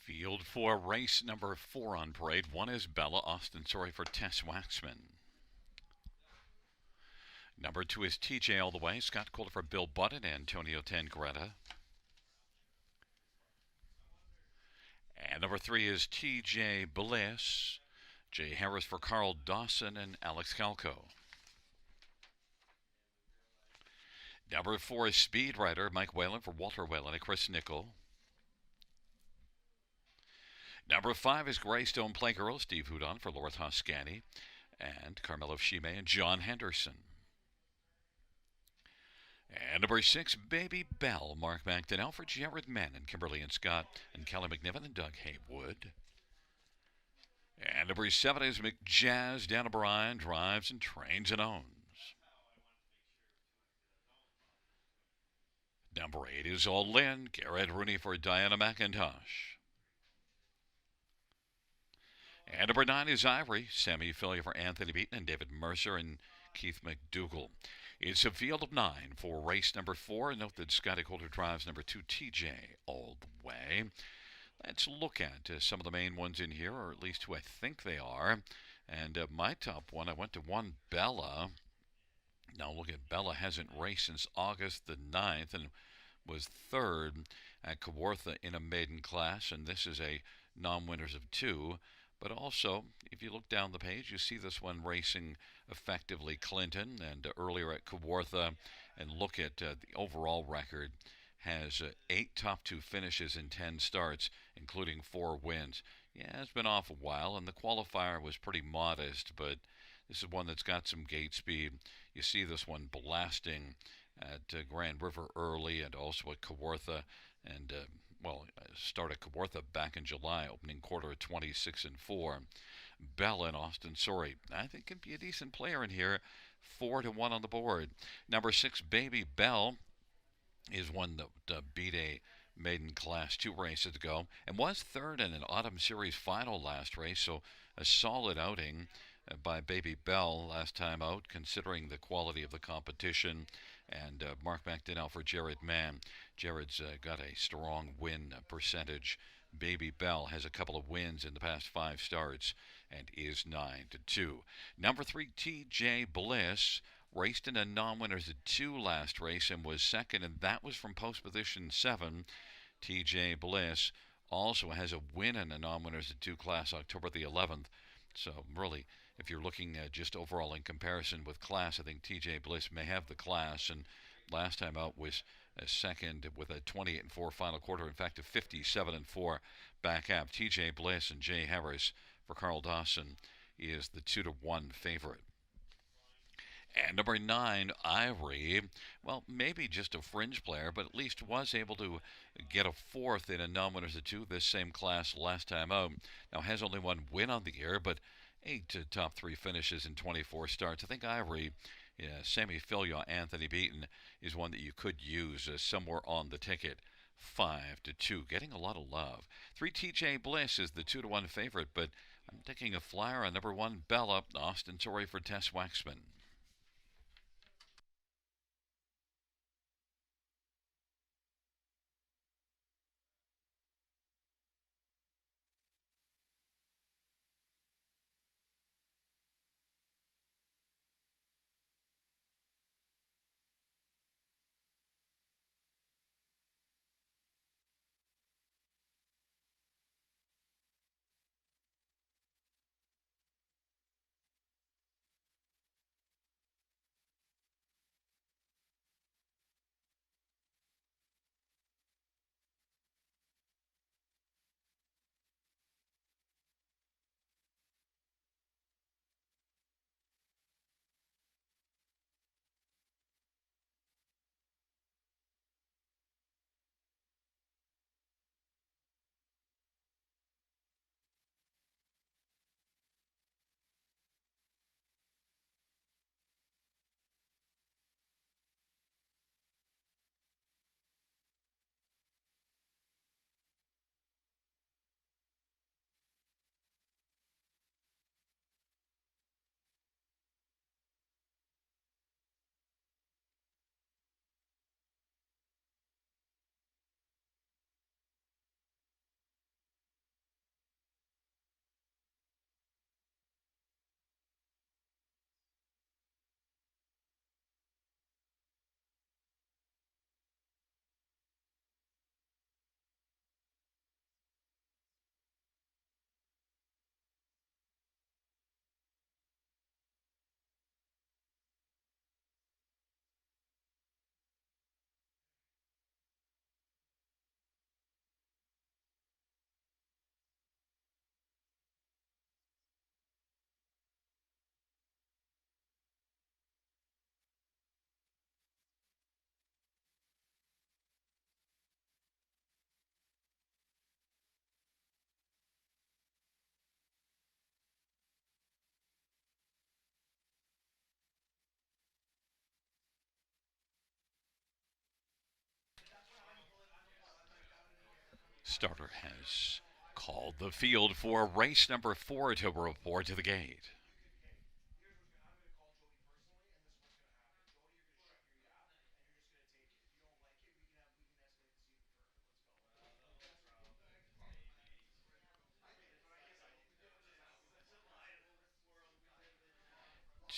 [SPEAKER 1] Field for race number 4 on parade. One is Bella Austin. Sorry for Tess Waxman. Number 2 is TJ All the Way. Scott Coulter for Bill Button. Antonio Tangretta. And number 3 is TJ Bliss. Jay Harris for Carl Dawson and Alex Calco. Number 4 is Speed Rider. Mike Whalen for Walter Whalen and Chris Nickel. Number 5 is Greystone Playgirl. Steve Houdon for Laura Toscani and Carmelo Shime and John Henderson. And number 6, Baby Bell. Mark McDonnell for Jared Mann and Kimberly and Scott and Kelly McNiven and Doug Haywood. And number 7 is McJazz. Dan O'Brien drives and trains and owns. Number 8 is All In. Garrett Rooney for Diana McIntosh. And number 9 is Ivory. Sammy Filia for Anthony Beaton and David Mercer and Keith McDougall. It's a field of 9 for race number 4. Note that Scotty Coulter drives number 2, TJ, all the way. Let's look at some of the main ones in here, or at least who I think they are. And my top one, I went to 1, Bella. Now look at Bella, hasn't raced since August the 9th and was 3rd at Kawartha in a maiden class. And this is a non-winners of 2. But also, if you look down the page, you see this one racing effectively Clinton and earlier at Kawartha. And look at the overall record. Has 8 top 2 finishes in 10 starts, including 4 wins. Yeah, it's been off a while, and the qualifier was pretty modest, but this is one that's got some gate speed. You see this one blasting at Grand River early and also at Kawartha. And started Kawartha back in July, opening quarter at 26-4. Bell and Austin Sorry, I think can be a decent player in here. 4-1 on the board. Number 6, Baby Bell, is one that beat a maiden class 2 races ago and was 3rd in an Autumn Series final last race. So a solid outing by Baby Bell last time out, considering the quality of the competition. And Mark McDonnell for Jared Mann. Jared's got a strong win percentage. Baby Bell has a couple of wins in the past 5 starts and is 9-2. Number 3, TJ Bliss. Raced in a non-winners at 2 last race and was 2nd, and that was from post position 7. TJ Bliss also has a win in a non-winners at 2 class October the 11th. So really, if you're looking at just overall in comparison with class, I think TJ Bliss may have the class. And last time out was a 2nd with a 28-4 final quarter. In fact, a 57-4 back half. TJ Bliss and Jay Harris for Carl Dawson is the 2-1 favorite. And number 9, Ivory, well, maybe just a fringe player, but at least was able to get a 4th in a non-winners of 2 this same class last time out. Now has only 1 win on the year, but 8 top 3 finishes in 24 starts. I think Ivory, Sammy Filia, Anthony Beaton is one that you could use somewhere on the ticket. 5-2, getting a lot of love. 3, TJ Bliss is the 2-1 favorite, but I'm taking a flyer on number 1, Bella, Austin Sorry for Tess Waxman. Starter has called the field for race number 4 to report to the gate.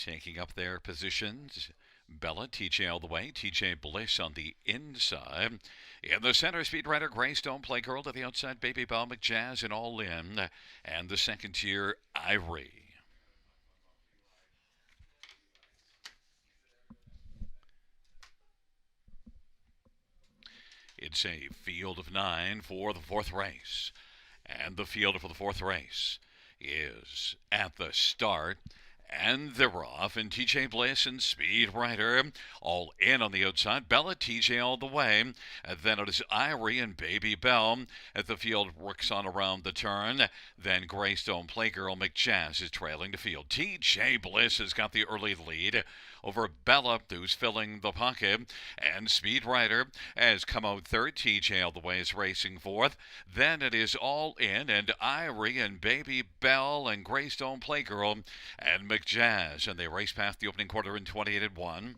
[SPEAKER 1] Taking up their positions, Bella, TJ all the way, TJ Bliss on the inside. In the center, Speed Rider, Greystone, Playgirl to the outside, Baby Bell, McJazz, and All In. And the second tier, Ivory. It's a field of 9 for the fourth race. And the field for the fourth race is at the start. And they're off, and TJ Bliss and Speed Rider all in on the outside. Bella, TJ all the way. And then it is Ivory and Baby Bell as the field works on around the turn. Then Greystone, Playgirl, McJazz is trailing the field. TJ Bliss has got the early lead over Bella, who's filling the pocket. And Speed Rider has come out third. TJ all the way is racing fourth. Then it is All In, and Ivory and Baby Bell and Greystone, Playgirl and McJazz. And they race past the opening quarter in 28-1.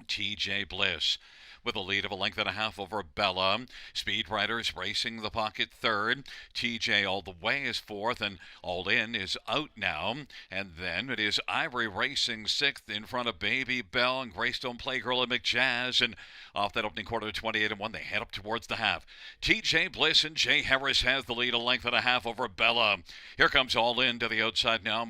[SPEAKER 1] TJ Bliss with a lead of a length and a half over Bella. Speed Riders racing the pocket third. TJ all the way is fourth, and All In is out now. And then it is Ivory racing sixth in front of Baby Bell and Greystone, Playgirl, and McJazz. And off that opening quarter, 28-1, they head up towards the half. TJ Bliss and Jay Harris has the lead, a length and a half over Bella. Here comes All In to the outside now,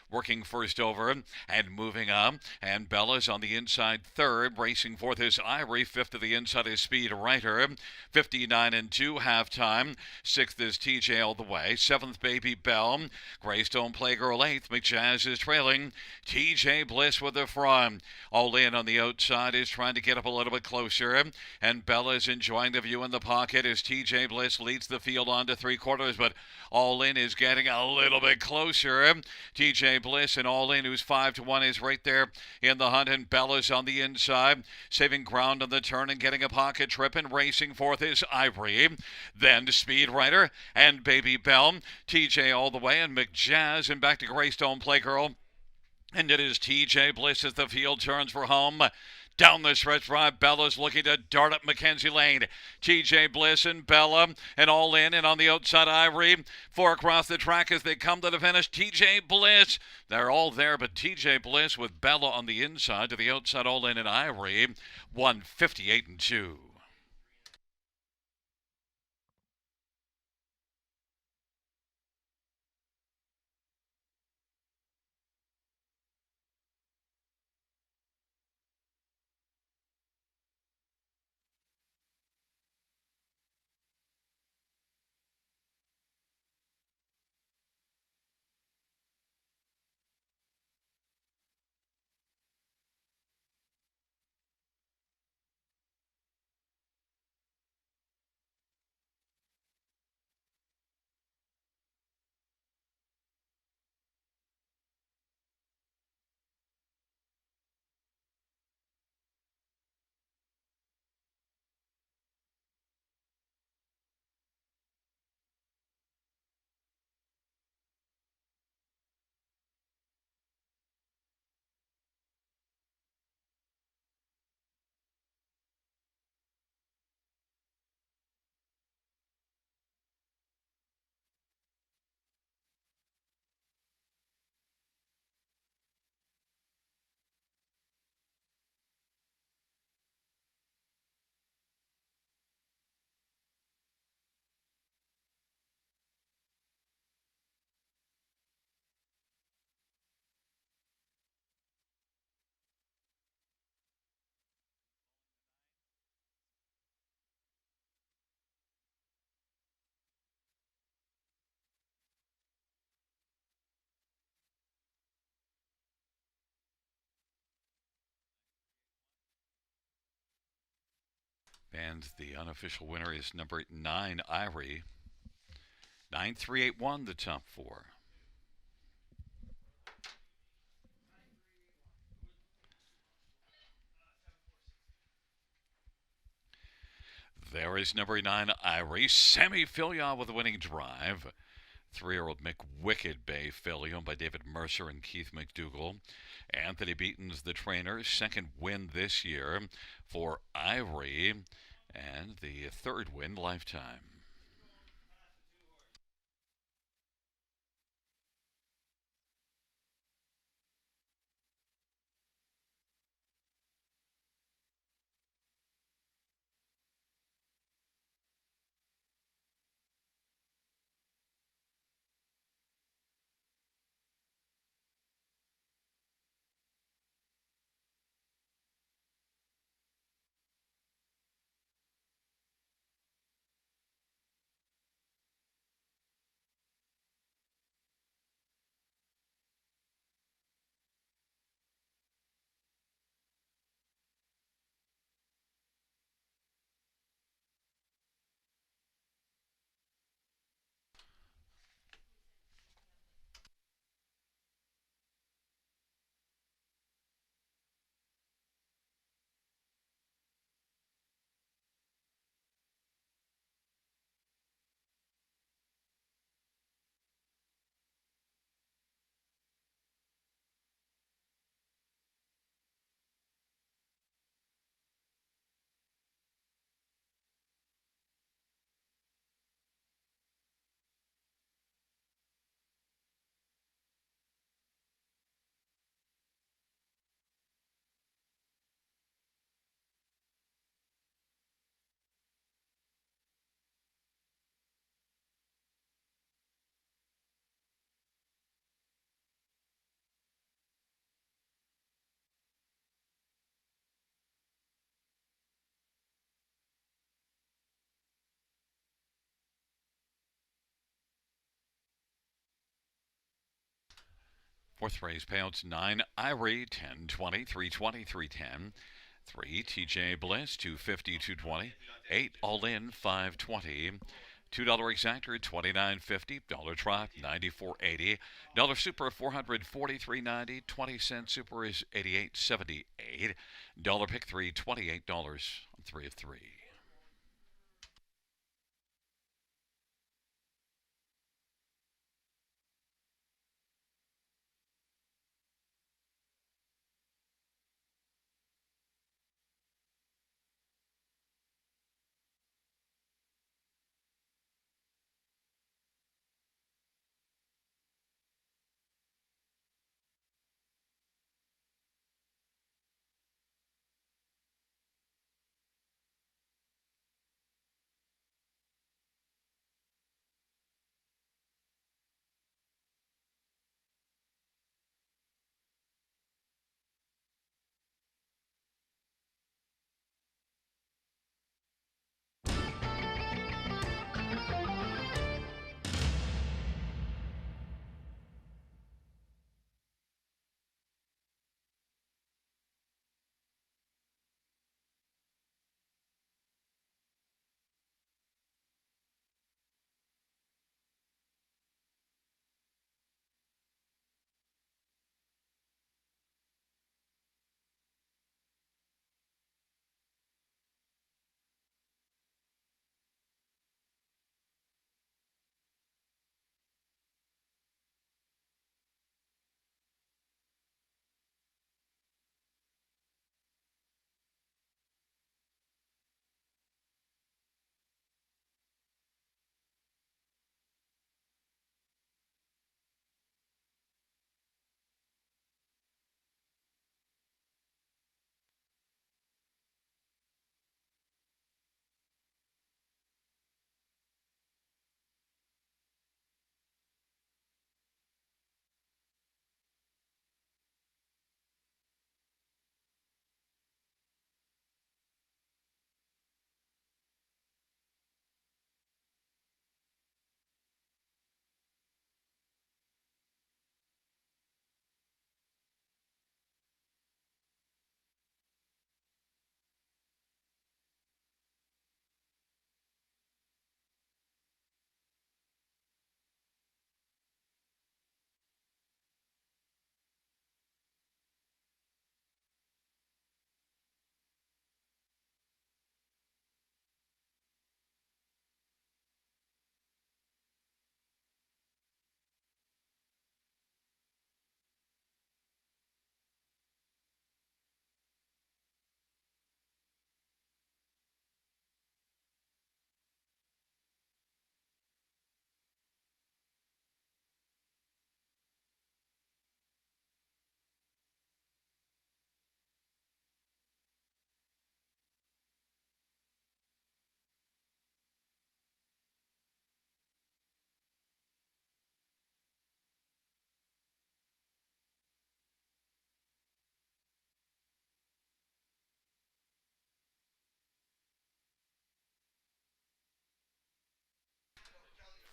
[SPEAKER 1] working first over and moving up. And Bella's on the inside third. Racing fourth is Ivory. Fifth to the inside is Speed Rider. 59-2 halftime. Sixth is TJ all the way. Seventh, Baby Bell. Greystone, Playgirl eighth. McJazz is trailing. TJ Bliss with the front. All In on the outside is trying to get up a little bit closer. And Bella is enjoying the view in the pocket as TJ Bliss leads the field on to three quarters. But All In is getting a little bit closer. TJ Bliss and All In, who's 5-1, is right there in the hunt. And Bella's on the inside, saving ground on the turn and getting a pocket trip. And racing fourth is Ivory. Then Speed Rider and Baby Bell. TJ all the way, and McJazz, and back to Greystone, Playgirl. And it is TJ Bliss as the field turns for home. Down the stretch drive, Bella's looking to dart up Mackenzie Lane. TJ Bliss and Bella and All In, and on the outside Ivory. Four across the track as they come to the finish. TJ Bliss, they're all there, but TJ Bliss with Bella on the inside to the outside, All In and Ivory. 158-2. And the unofficial winner is number 9, Ivory. 9381, the top four. There is number 9, Irie. Sammy Fillion with the winning drive. 3-year-old McWicked Bay filly owned by David Mercer and Keith McDougall. Anthony Beaton's the trainer. Second win this year for Ivory. And the third win lifetime. Fourth race payouts 9, Irie, 10, 20, 320, 310. 3, TJ Bliss, 250, 220. 8, All In, 520. $2 exactor, $29.50. Dollar Trot, $94.80. Dollar Super, $443.90. 20-cent Super is $88.78. Dollar Pick 3, $28 on 3 of 3.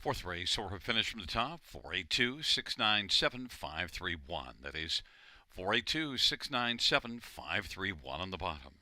[SPEAKER 1] Fourth race, or finish from the top, 482-697-531. That is 482-697-531 on the bottom.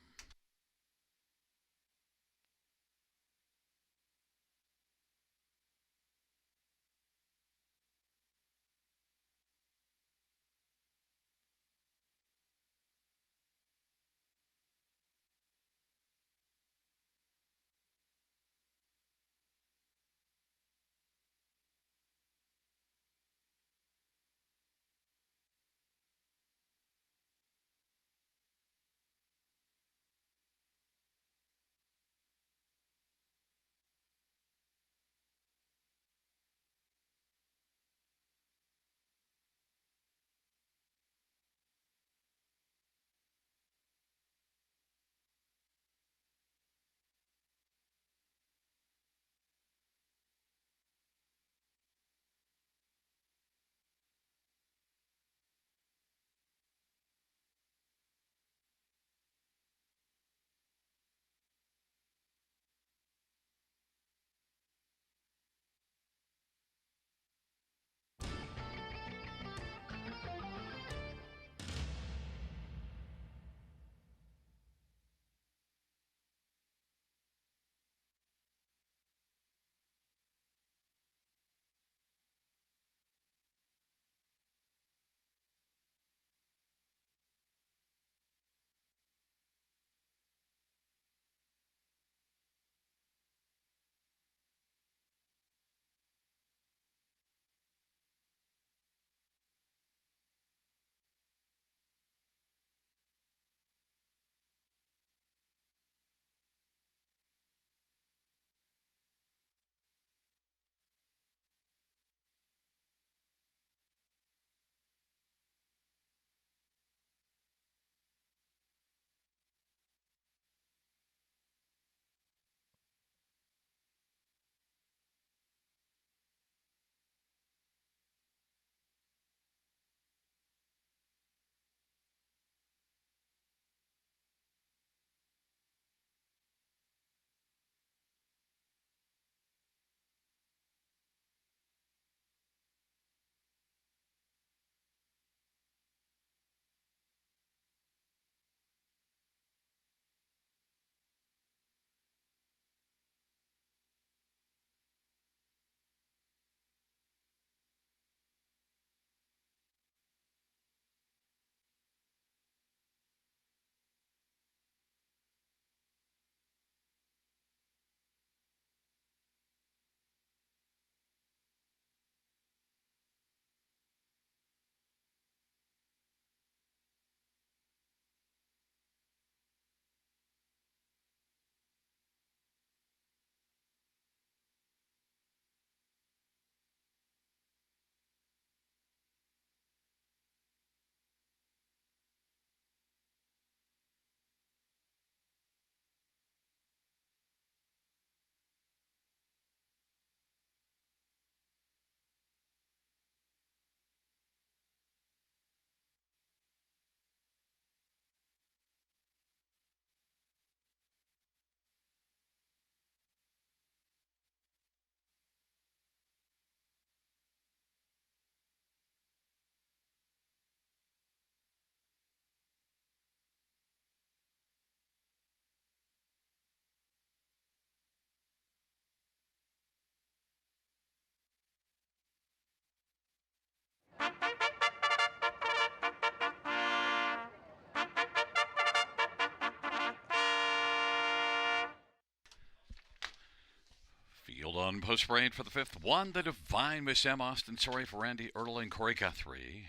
[SPEAKER 1] Field on post parade for the fifth. One, the Divine Miss M. Austin. Sorry for Randy Earl and Corey Guthrie.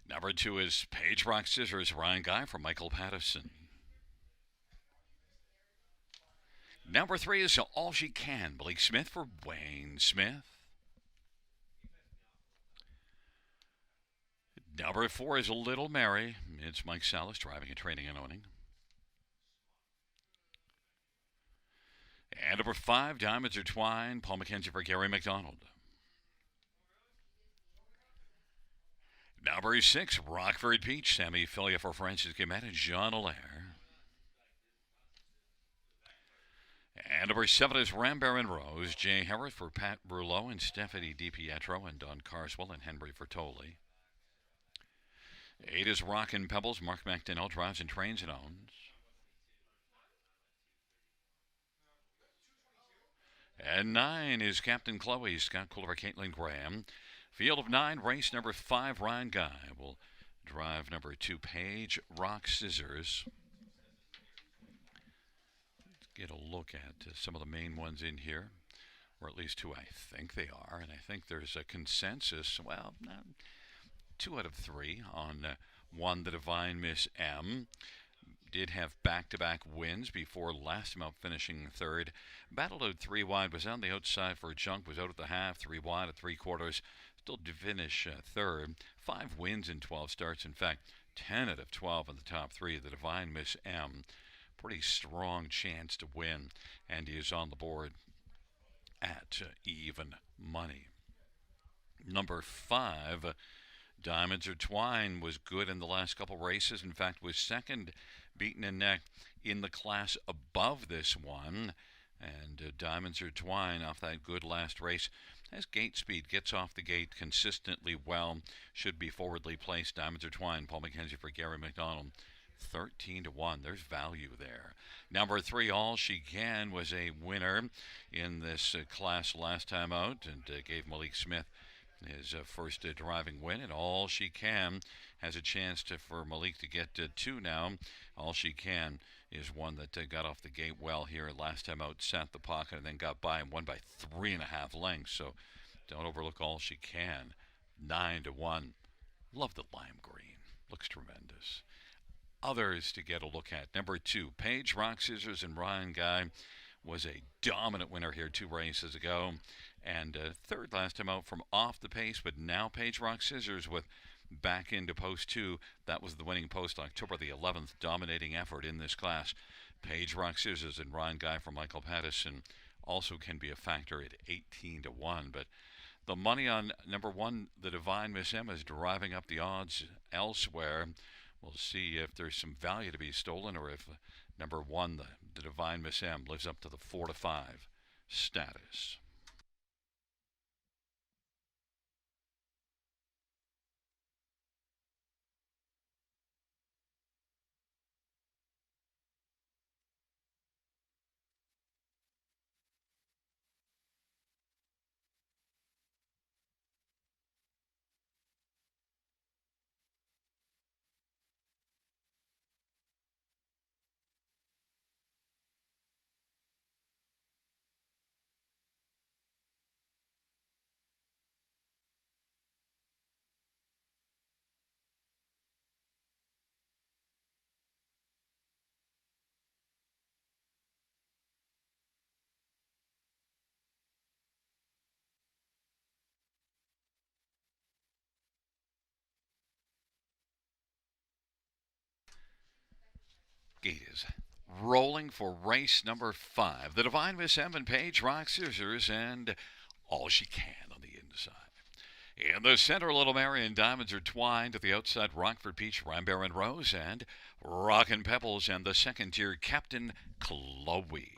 [SPEAKER 1] Number 2 is Page Rock Scissors, Ryan Guy for Michael Pattison. Number 3 is All She Can, Blake Smith for Wayne Smith. Number 4 is Little Mary. It's Mike Salas driving and training and owning. And number 5, Diamonds Are Twine, Paul McKenzie for Gary McDonald. Number 6, Rockford Peach, Sammy Filia for Francis Guimet and John Allaire. And number 7 is Rambert and Rose. Jay Harris for Pat Brulot and Stephanie DiPietro and Don Carswell and Henry Fertoli. 8 is Rockin' Pebbles. Mark McDonnell drives and trains and owns. And 9 is Captain Chloe. Scott Culver, Caitlin Graham. Field of 9, race number 5, Ryan Guy will drive number 2, Page Rock Scissors. Let's get a look at some of the main ones in here, or at least who I think they are. And I think there's a consensus, well, 2 out of 3 on 1, the Divine Miss M. Did have back-to-back wins before last time out finishing 3rd. Battled out 3 wide, was on the outside for a junk, was out at the half, 3 wide at 3/4. Still to finish 3rd. 5 wins in 12 starts. In fact, 10 out of 12 in the top 3. The Divine Miss M. Pretty strong chance to win, and he is on the board at even money. Number 5, Diamonds Are Twine, was good in the last couple races. In fact, was second beaten in neck in the class above this one. And Diamonds Are Twine, off that good last race, has gate speed, gets off the gate consistently well, should be forwardly placed. Diamonds Are Twine, Paul McKenzie for Gary McDonald. 13-1. There's value there. Number 3, All She Can, was a winner in this class last time out and gave Malik Smith his first driving win. And All She Can has a chance for Malik to get 2 now. All She Can is one that got off the gate well here last time out, sat the pocket, and then got by and won by 3.5 lengths. So don't overlook All She Can. 9-1. Love the lime green. Looks tremendous. Others to get a look at. Number 2, Page Rock Scissors and Ryan Guy was a dominant winner here 2 races ago. And 3rd last time out from off the pace, but now Page Rock Scissors with back into post 2. That was the winning post October the 11th, dominating effort in this class. Page Rock Scissors and Ryan Guy from Michael Pattison also can be a factor at 18-1. But the money on number 1, the Divine Miss M, is driving up the odds elsewhere. We'll see if there's some value to be stolen or if number 1, the Divine Miss M, lives up to the 4-5 status. Gate is rolling for race number 5. The Divine Miss M and Page Rock Scissors and All She Can on the inside. In the center, Little Mary and Diamonds Are Twined. To the outside, Rockford Peach, Rambert and Rose, and Rockin' Pebbles, and the second tier, Captain Chloe.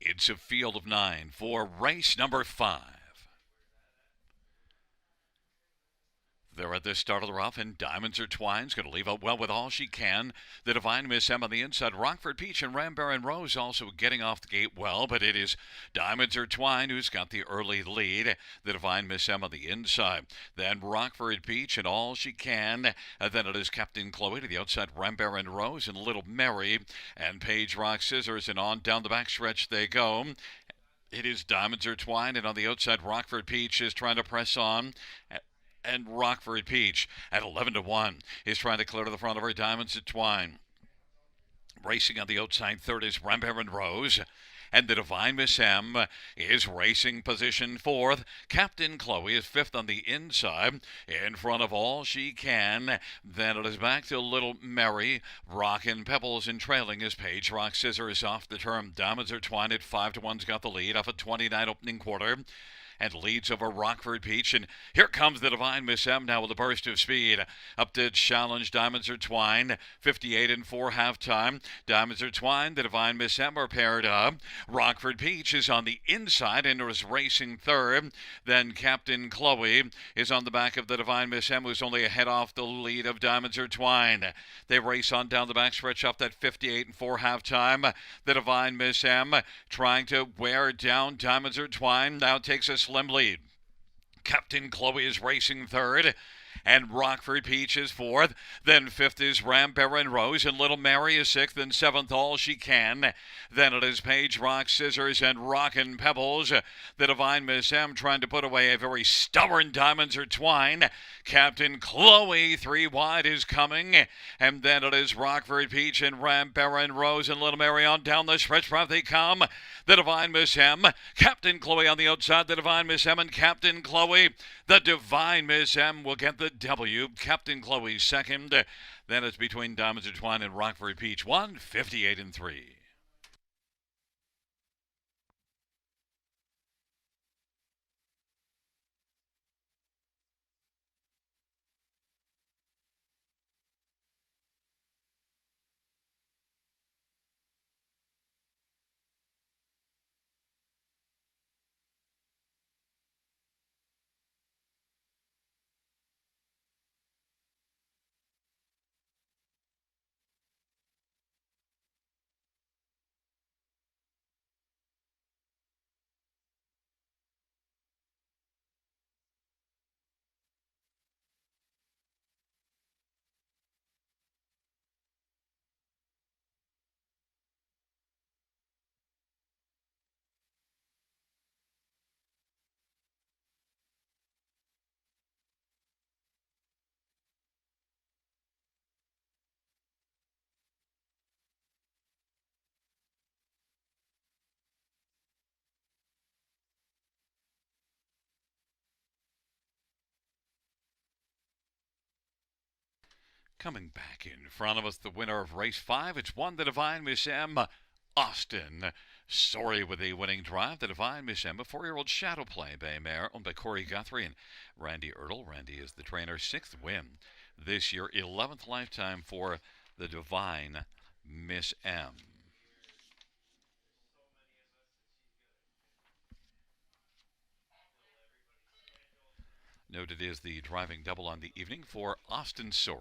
[SPEAKER 1] It's a field of 9 for race number 5. They're at the start of the rough, and Diamonds Are Twine's going to leave out well with All She Can. The Divine Miss M on the inside. Rockford Peach and Rambert and Rose also getting off the gate well, but it is Diamonds Are Twine who's got the early lead. The Divine Miss M on the inside. Then Rockford Peach and All She Can. Then it is Captain Chloe to the outside. Rambert and Rose and Little Mary and Page Rock Scissors, and on down the backstretch they go. It is Diamonds Are Twine, and on the outside, Rockford Peach is trying to press on. And Rockford Peach at 11-1 is trying to clear to the front of her. Diamonds Are Twine. Racing on the outside, third is Rambert and Rose. And the Divine Miss M is racing position 4th. Captain Chloe is 5th on the inside. In front of All She Can. Then it is back to Little Mary. Rockin' Pebbles and trailing is Page Rock Scissors off the turn. Diamonds Are Twine at 5-1's got the lead off a 29 opening quarter. and leads over Rockford Peach. And here comes the Divine Miss M now with a burst of speed. Up to challenge Diamonds Are Twine. 58 and 4 halftime. Diamonds Are Twine, the Divine Miss M are paired up. Rockford Peach is on the inside and is racing third. Then Captain Chloe is on the back of the Divine Miss M, who's only a head off the lead of Diamonds Are Twine. They race on down the backstretch up that 58 and 4 halftime. The Divine Miss M trying to wear down Diamonds Are Twine. Now takes a slim lead. Captain Chloe is racing third. And Rockford Peach is fourth. Then fifth is Flamboro and Rose, and Little Mary is sixth, and seventh All She Can. Then it is Paige, Rock, Scissors, and Rockin' Pebbles. The Divine Miss M trying to put away a very stubborn Diamonds Are Twine. Captain Chloe, 3 wide, is coming. And then it is Rockford Peach and Flamboro and Rose and Little Mary on down the stretch. Front they come. The Divine Miss M. Captain Chloe on the outside. The Divine Miss M and Captain Chloe. The Divine Miss M will get the W. Captain Chloe second. Then it's between Diamonds Are Twine and Rockford Peach. 58 and 3. Coming back in front of us, the winner of race 5. It's one, the Divine Miss M. Austin. Sorry with the winning drive. The Divine Miss M, a 4-year-old Shadow Play Bay mare owned by Corey Guthrie and Randy Ertl. Randy is the trainer. 6th win this year. 11th lifetime for the Divine Miss M. Noted is the driving double on the evening for Austin Sorey.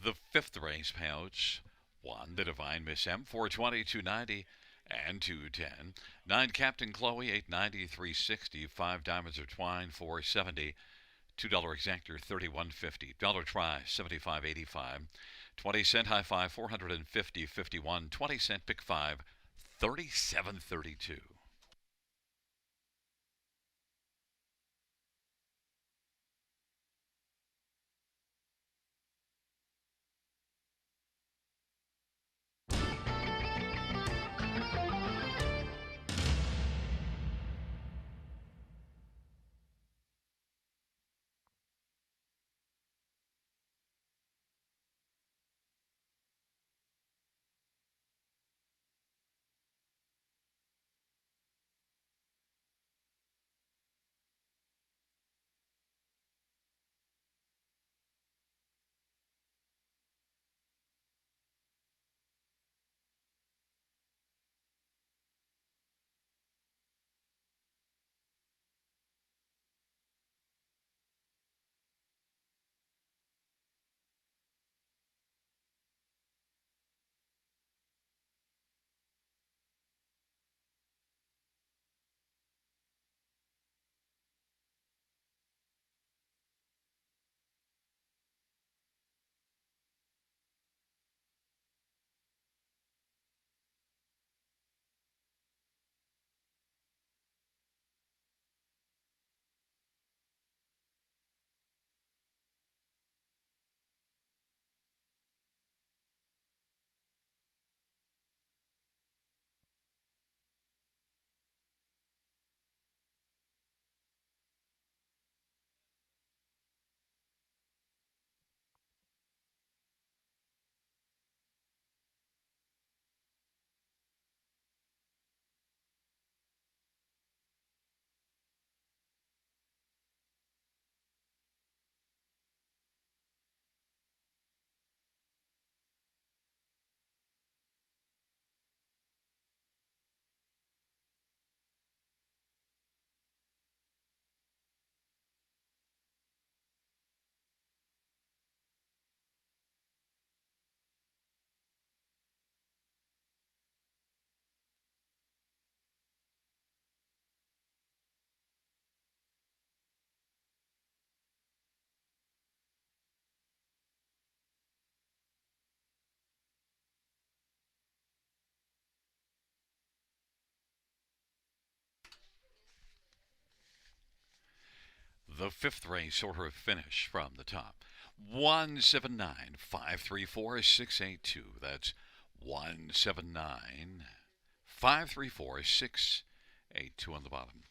[SPEAKER 1] The 5th race payouts: 1, the Divine Miss M, 420, 290, and 210. 9, Captain Chloe, 890, 360. 5, Diamonds Are Twine, 470. $2 exactor, 31.50. Dollar try, 75.85. 20-cent high five, 450, 51. 20-cent pick 5, 37.32. The fifth race order of finish from the top. 179-534-682. That's 179-534-682 on the bottom.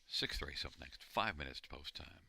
[SPEAKER 1] Sixth race up next. 5 minutes to post time.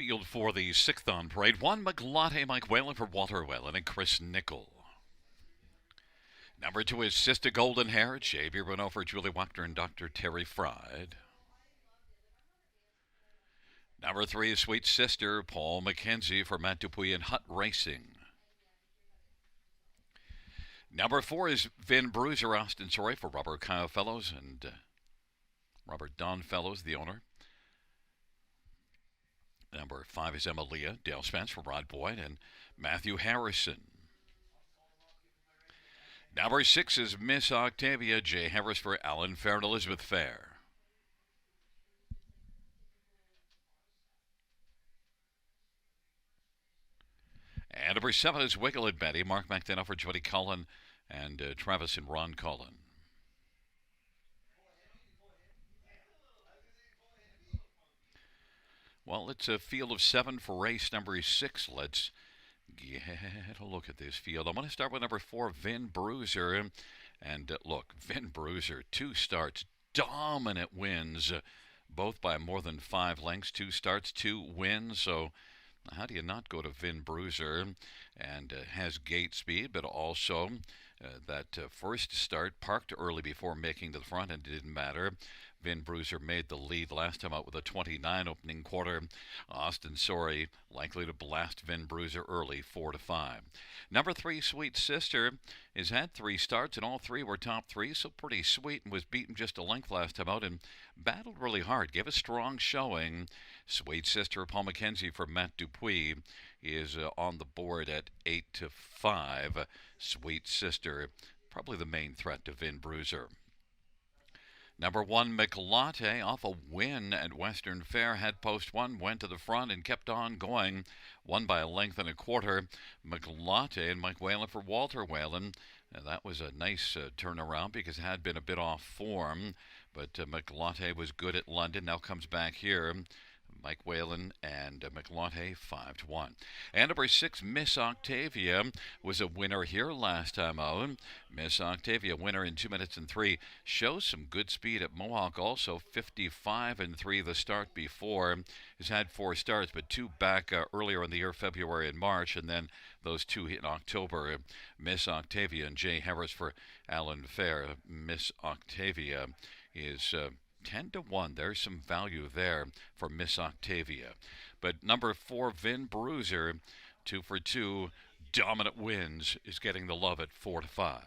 [SPEAKER 1] field for the sixth on parade. 1, McLotte, Mike Whalen for Walter Whalen and Chris Nickel. Number 2 is Sister Golden Hair, J.B. Renault for Julie Wachter and Dr. Terry Fried. Number 3 is Sweet Sister, Paul McKenzie for Matt Dupuy and Hut Racing. Number 4 is Vin Bruiser, Austin Sorry for Robert Kyle Fellows and Robert Don Fellows, the owner. Number 5 is Emilia, Dale Spence for Rod Boyd and Matthew Harrison. Number 6 is Miss Octavia, Jay Harris for Alan Fair and Elizabeth Fair. And number 7 is Wiggle and Betty, Mark McDonough for Jody Cullen and Travis and Ron Cullen. Well, it's a field of 7 for race number 6. Let's get a look at this field. I'm going to start with number 4, Vin Bruiser. And look, Vin Bruiser, 2 starts, dominant wins, both by more than 5 lengths. 2 starts, 2 wins. So how do you not go to Vin Bruiser? And has gate speed, but also that first start parked early before making to the front, and it didn't matter. Vin Bruiser made the lead last time out with a 29 opening quarter. Austin Sorry likely to blast Vin Bruiser early, 4-5. Number 3, Sweet Sister, has had 3 starts, and all 3 were top 3, so pretty sweet, and was beaten just a length last time out and battled really hard. Gave a strong showing. Sweet Sister, Paul McKenzie for Matt Dupuy is on the board at 8-5. Sweet Sister, probably the main threat to Vin Bruiser. Number 1, McLotte, off a win at Western Fair, had post 1, went to the front and kept on going. Won by a length and a quarter. McLotte and Mike Whalen for Walter Whalen. That was a nice turnaround because it had been a bit off form. But McLotte was good at London, now comes back here. Mike Whalen and McLotte, 5-1. And number 6, Miss Octavia, was a winner here last time out. Miss Octavia, winner in 2 minutes and 3. Shows some good speed at Mohawk also, 55-3 the start before. Has had 4 starts, but 2 back earlier in the year, February and March, and then those 2 in October. Miss Octavia and Jay Harris for Alan Fair. Miss Octavia is 10-1. There's some value there for Miss Octavia. But number 4, Vin Bruiser, 2 for 2, dominant wins, is getting the love at 4-5.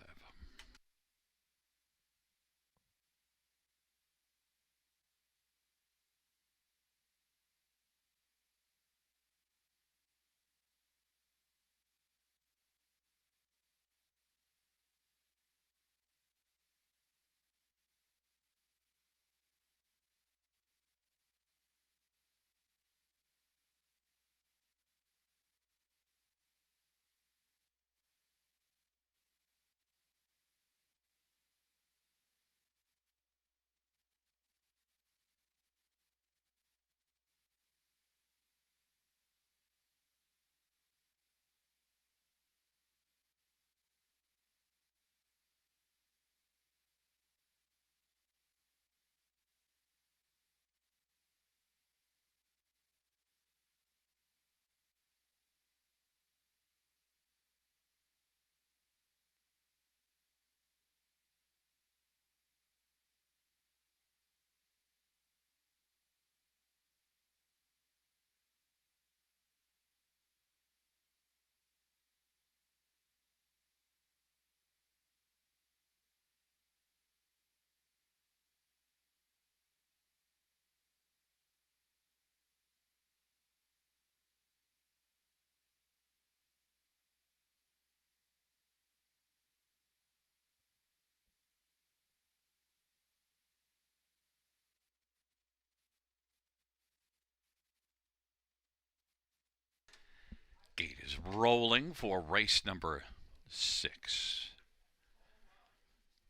[SPEAKER 1] Gate is rolling for race number 6.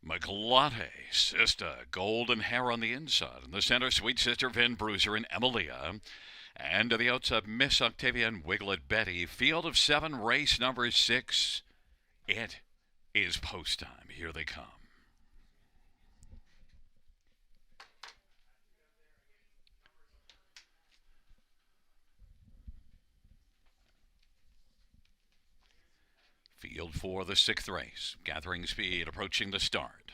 [SPEAKER 1] McLotte, Sister, Golden Hair on the inside. In the center, Sweet Sister, Vin Bruiser, and Emilia. And to the outside, Miss Octavia and Wiglet Betty. Field of 7, race number 6. It is post time. Here they come. Field for the sixth race, gathering speed, approaching the start.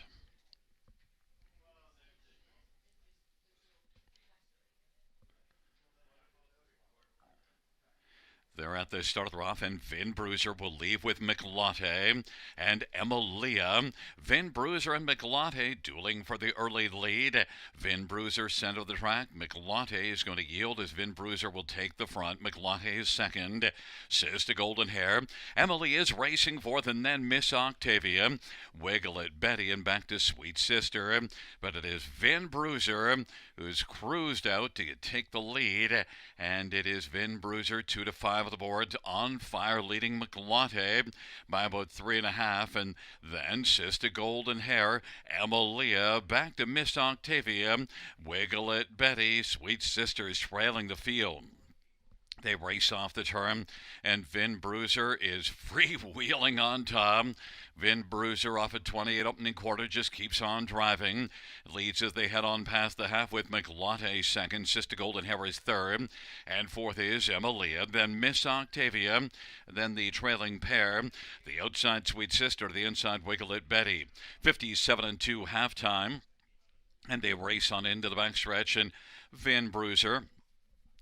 [SPEAKER 1] They're at the start of the rough, and Vin Bruiser will leave with McLotte and Emilia. Vin Bruiser and McLotte dueling for the early lead. Vin Bruiser center of the track. McLotte is going to yield as Vin Bruiser will take the front. McLotte is second. Sister Golden Hair. Emily is racing fourth, and then Miss Octavia. Wiggle It Betty and back to Sweet Sister. But it is Vin Bruiser who's cruised out to take the lead, and it is Vin Bruiser 2-5 of the board, on fire, leading McLotte by about 3.5, and then Sister Golden Hair, Emilia, back to Miss Octavia, Wiggle It Betty, Sweet Sister is trailing the field. They race off the turn, and Vin Bruiser is freewheeling on top. Vin Bruiser off at 28 opening quarter just keeps on driving. Leads as they head on past the half with McLotte second. Sister Golden Hair is third. And fourth is Emilia. Then Miss Octavia. Then the trailing pair. The outside Sweet Sister. The inside Wiggle It Betty. 57-2 halftime. And they race on into the backstretch. And Vin Bruiser,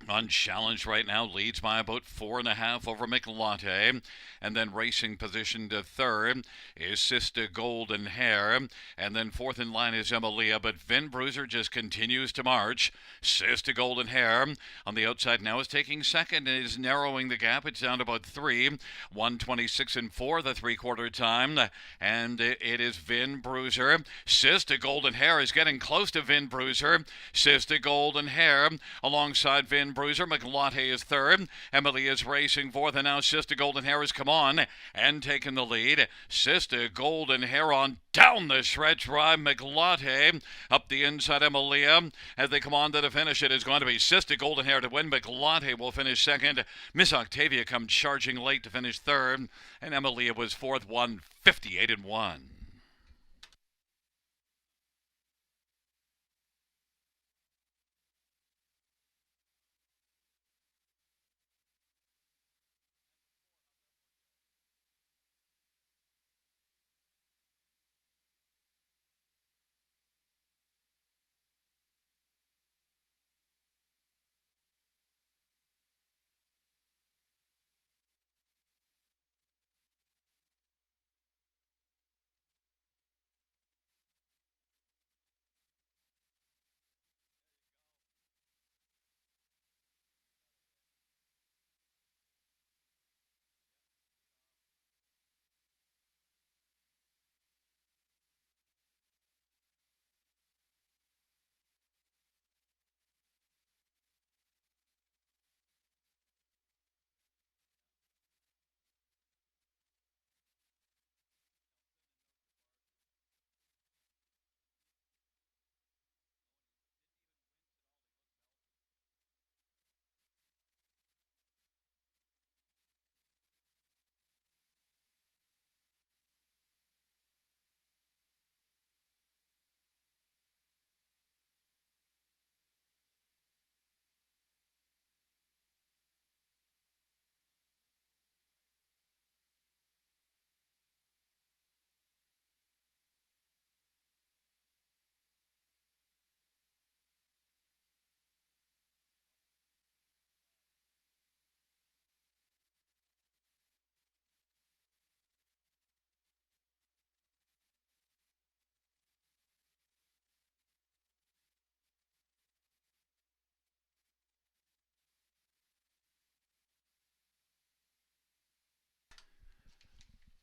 [SPEAKER 1] unchallenged right now, leads by about 4.5 over McLotte. And then racing position to third is Sister Golden Hair. And then fourth in line is Emilia. But Vin Bruiser just continues to march. Sister Golden Hair on the outside now is taking second and is narrowing the gap. It's down to about 3. 1:26.4 the three-quarter time. And it is Vin Bruiser. Sister Golden Hair is getting close to Vin Bruiser. Sister Golden Hair alongside Vin Bruiser. McLotte is third. Emily is racing fourth, and now Sister Golden Hair has come on and taken the lead. Sister Golden Hair on down the stretch drive. McLotte up the inside. Emilia as they come on to the finish. It is going to be Sister Golden Hair to win. McLotte will finish second. Miss Octavia comes charging late to finish third, and Emilia was fourth. 1:58.1.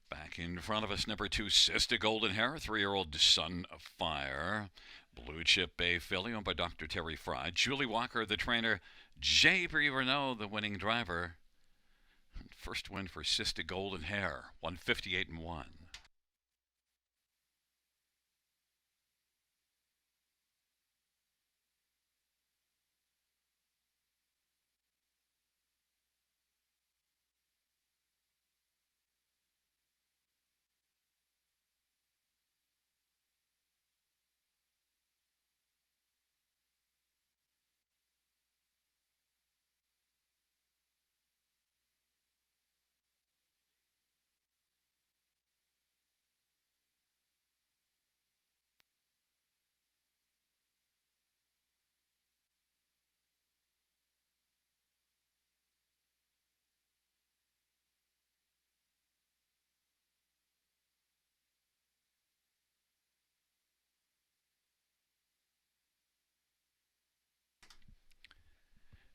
[SPEAKER 1] Back in front of us, number 2, Sister Golden Hair, 3-year-old Son of Fire. Blue Chip Bay filly owned by Dr. Terry Fry. Julie Walker, the trainer. Jay Renault, the winning driver. First win for Sister Golden Hair, 1:58.1.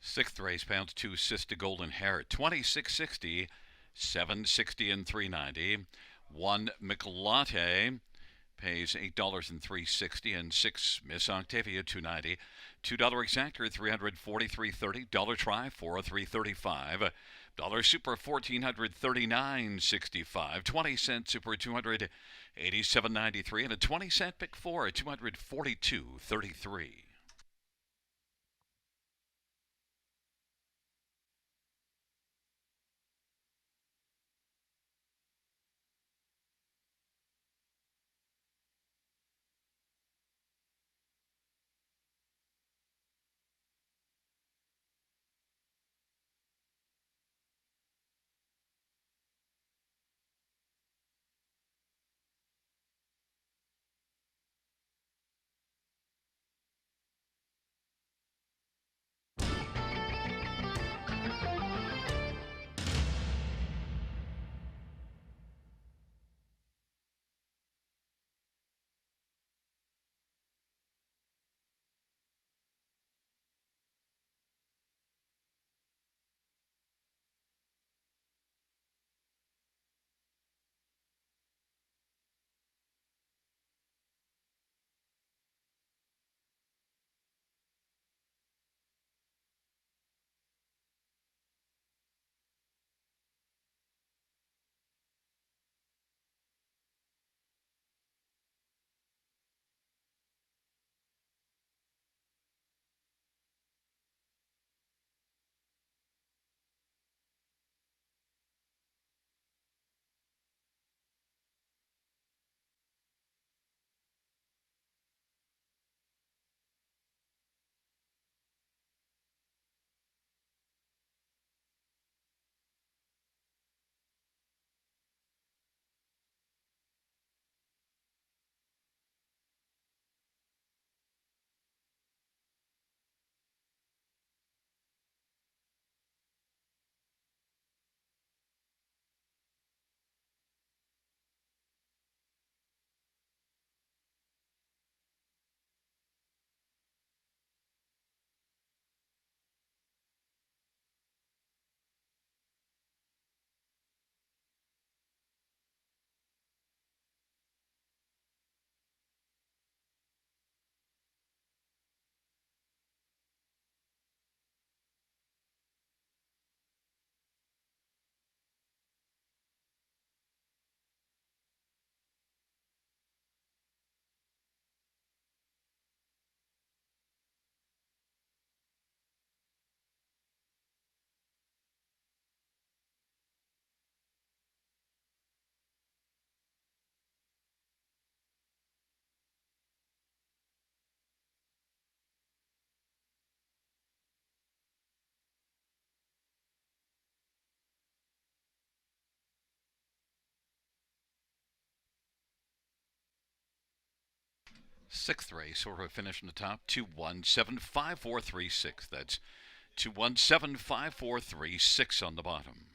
[SPEAKER 1] Sixth race, pounds 2, Sister Golden Hair at 26.60, 7.60 and 3.90. One McLatte pays $8 and 3.60, and 6 Miss Octavia 2.90. $2 exactor 343.30. Dollar try 403.35. Dollar super 1439.65. 20-cent super 287.93, and a 20-cent pick four at 242.33. 6th race, order of finish in the top 2175436. That's 2175436 on the bottom.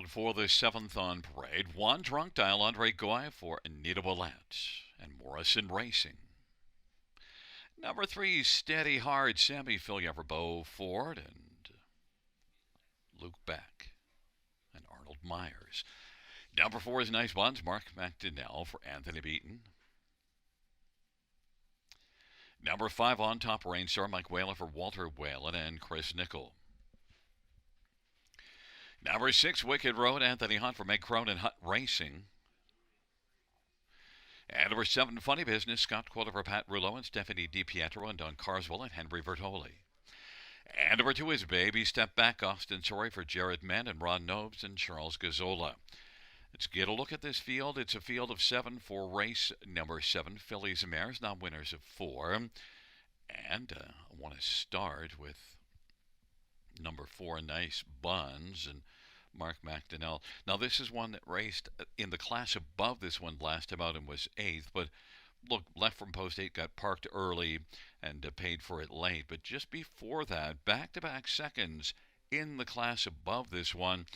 [SPEAKER 1] for the seventh on parade, one drunk dial Andre Goy for Anita Willette and Morrison Racing. Number 3, Steady Hard, Sammy Fillier Ford and Luke Beck and Arnold Myers. Number 4 is Nice Buns, Mark McDonnell for Anthony Beaton. Number 5 on top, Rainstar, Mike Whalen for Walter Whalen and Chris Nickel. Number 6, Wicked Road, Anthony Hunt for Meg Crone and Hunt Racing. And number 7, Funny Business, Scott Quiller for Pat Rouleau and Stephanie DiPietro and Don Carswell and Henry Bertoli. And number 2 is Baby Step Back, Austin Sorry for Jared Mann and Ron Nobes and Charles Gazzola. Let's get a look at this field. It's a field of 7 for race number 7, Fillies and Mares, not winners of 4. And I want to start with number 4, Nice Buns, and Mark McDonnell. Now, this is one that raced in the class above this one last time out and was 8th, but look, left from post 8, got parked early and paid for it late. But just before that, back-to-back seconds in the class above this one.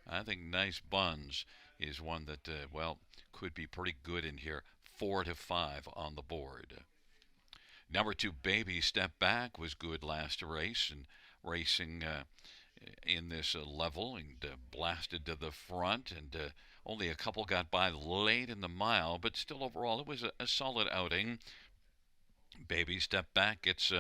[SPEAKER 1] I think Nice Buns is one that, could be pretty good in here. 4 to 5 on the board. Number 2, Baby Step Back, was good last race and racing in this level and blasted to the front, and only a couple got by late in the mile, but still overall it was a solid outing. Baby Step Back gets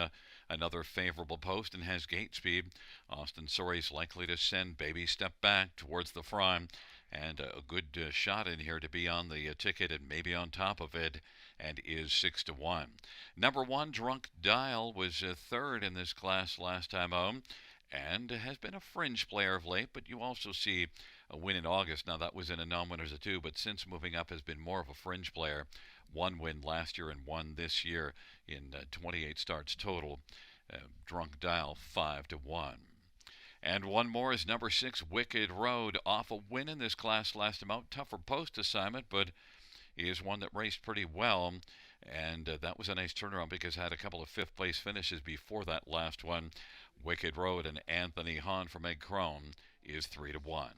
[SPEAKER 1] another favorable post and has gate speed. Austin Sorry's likely to send Baby Step Back towards the front, and a good shot in here to be on the ticket and maybe on top of it, and is 6 to 1. Number 1, Drunk Dial, was third in this class last time home and has been a fringe player of late, but you also see a win in August. Now, that was in a non-winners of 2, but since moving up has been more of a fringe player. 1 win last year and 1 this year in 28 starts total. Drunk Dial, 5 to 1. And one more is number 6, Wicked Road, off a win in this class last time out. Tougher post assignment, but is one that raced pretty well. And that was a nice turnaround because had a couple of 5th place finishes before that last one. Wicked Road and Anthony Hahn from Meg Crone is 3 to 1.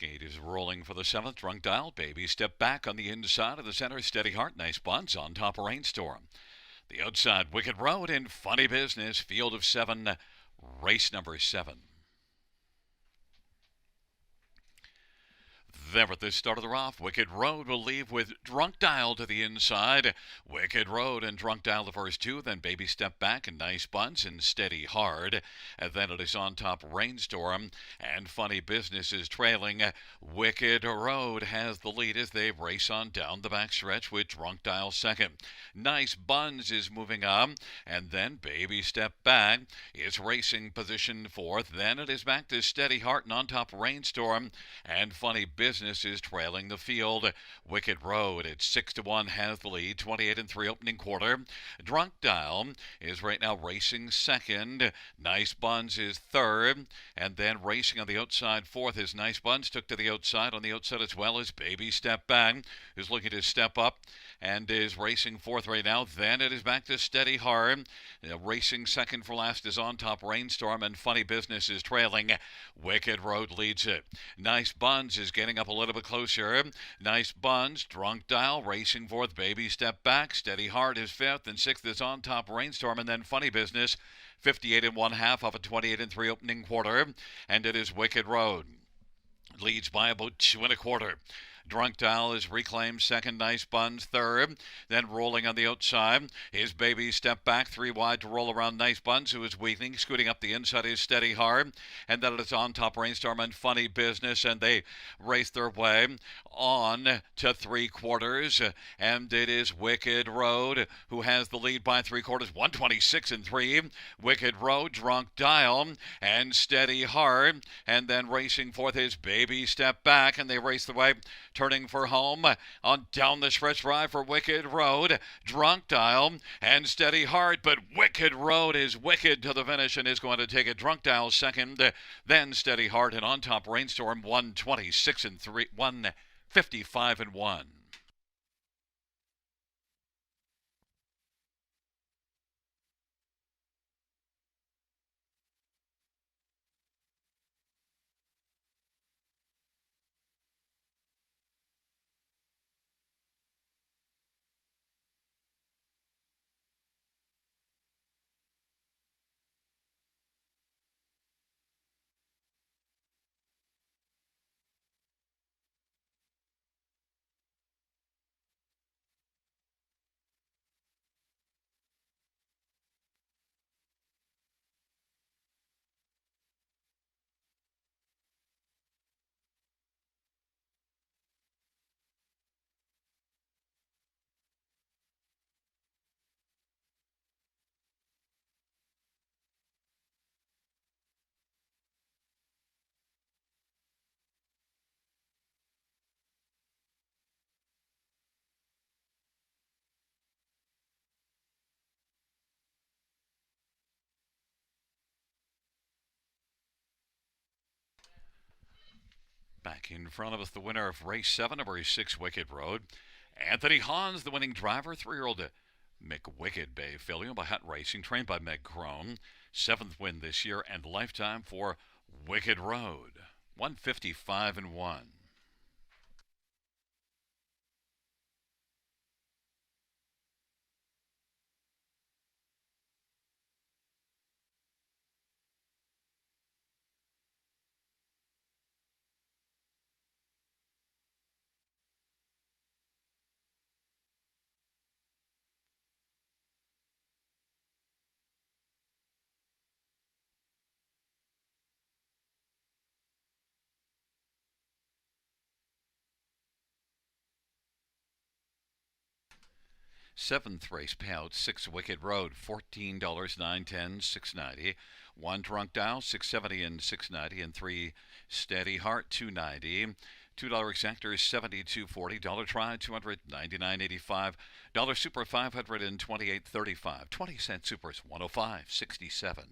[SPEAKER 1] Gate is rolling for the 7th. Drunk Dial, Baby Step Back on the inside of the center. Steady Heart, Nice Buns on top of Rainstorm. The outside, Wicked Road and Funny Business. Field of 7, race number 7. There at the start of the rough, Wicked Road will leave with Drunk Dial to the inside. Wicked Road and Drunk Dial the first two, then Baby Step Back and Nice Buns and Steady Hard. And then it is on top Rainstorm and Funny Business is trailing. Wicked Road has the lead as they race on down the backstretch with Drunk Dial second. Nice Buns is moving up, and then Baby Step Back is racing position fourth. Then it is back to Steady Heart and on top Rainstorm and Funny Business is trailing the field. Wicked Road at 6-1 has the lead. 28-3 opening quarter. Drunk Dial is right now racing second. Nice Buns is third, and then racing on the outside fourth is Nice Buns. Took to the outside on the outside as well as Baby Step Back, who's looking to step up and is racing fourth right now. Then it is back to Steady Hard. Racing second for last is on top Rainstorm, and Funny Business is trailing. Wicked Road leads it. Nice Buns is getting up a little bit closer. Nice Buns, Drunk Dial racing fourth. Baby Step Back. Steady Hard is fifth, and sixth is on top Rainstorm, and then Funny Business. 58-1/2 of a 28-3 opening quarter, and it is Wicked Road. Leads by about 2 1/4. Drunk Dial is reclaimed second. Nice Buns third. Then rolling on the outside is Baby Step Back. 3 wide to roll around Nice Buns, who is weakening. Scooting up the inside is Steady Hard. And then it's on top Rainstorm and Funny Business. And they race their way on to 3/4. And it is Wicked Road who has the lead by 3/4. 126-3. Wicked Road, Drunk Dial, and Steady Hard. And then racing fourth is Baby Step Back. And they race the way, turning for home on down the stretch drive for Wicked Road, Drunk Dial, and Steady Hard. But Wicked Road is wicked to the finish and is going to take it. Drunk Dial second, then Steady Hard, and on top Rainstorm. 126-3, 155-1. Back in front of us, the winner of race 7, number 6, Wicked Road. Anthony Hans, the winning driver, 3-year-old McWicked Bay filly by Hut Racing, trained by Meg Crone. 7th win this year and lifetime for Wicked Road. 155-1. Seventh race payout, 6 Wicked Road, $14, $9.10, $6.90. 1 Drunk Dial, $6.70 and $6.90, and 3 Steady Heart, $2.90. $2 exactor is $72.40. Dollar Try, $299.85. Dollar Super, $528.35. 20-cent Supers, $105.67.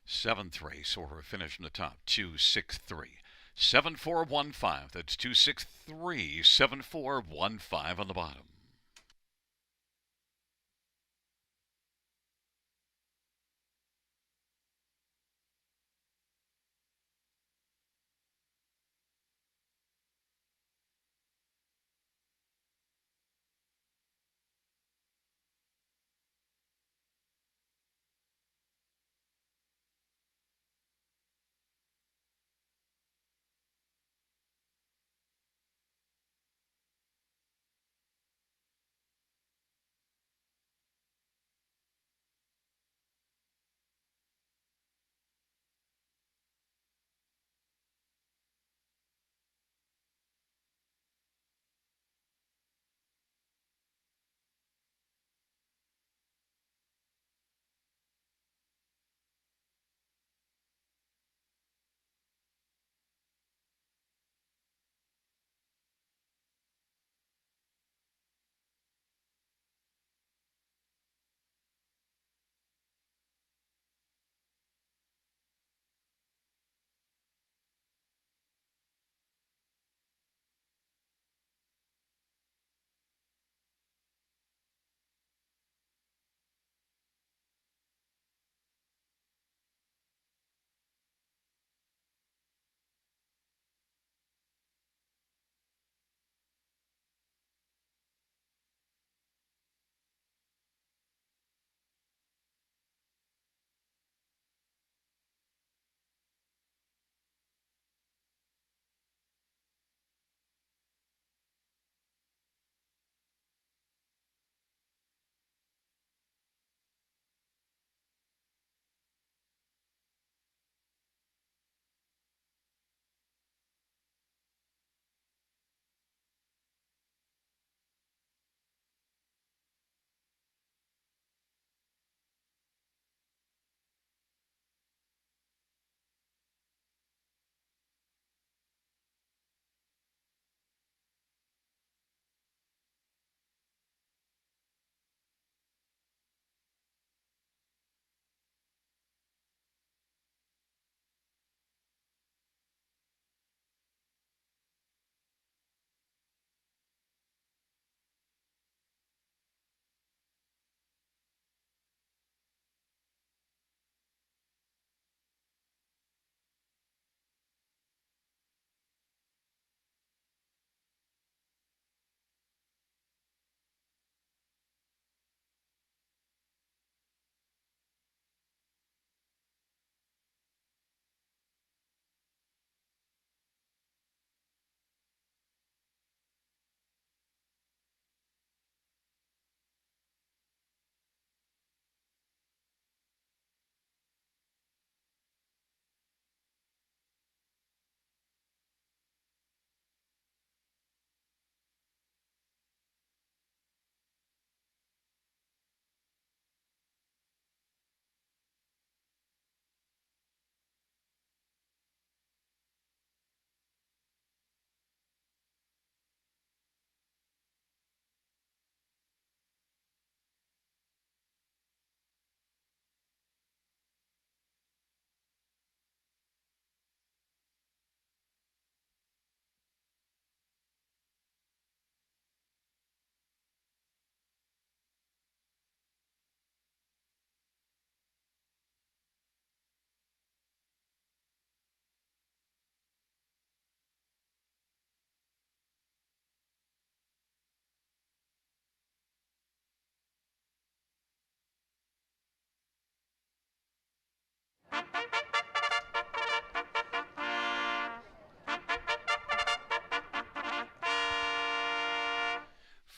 [SPEAKER 1] 7-3. So we're finishing the top. 263. 7415. That's 263 7415 on the bottom.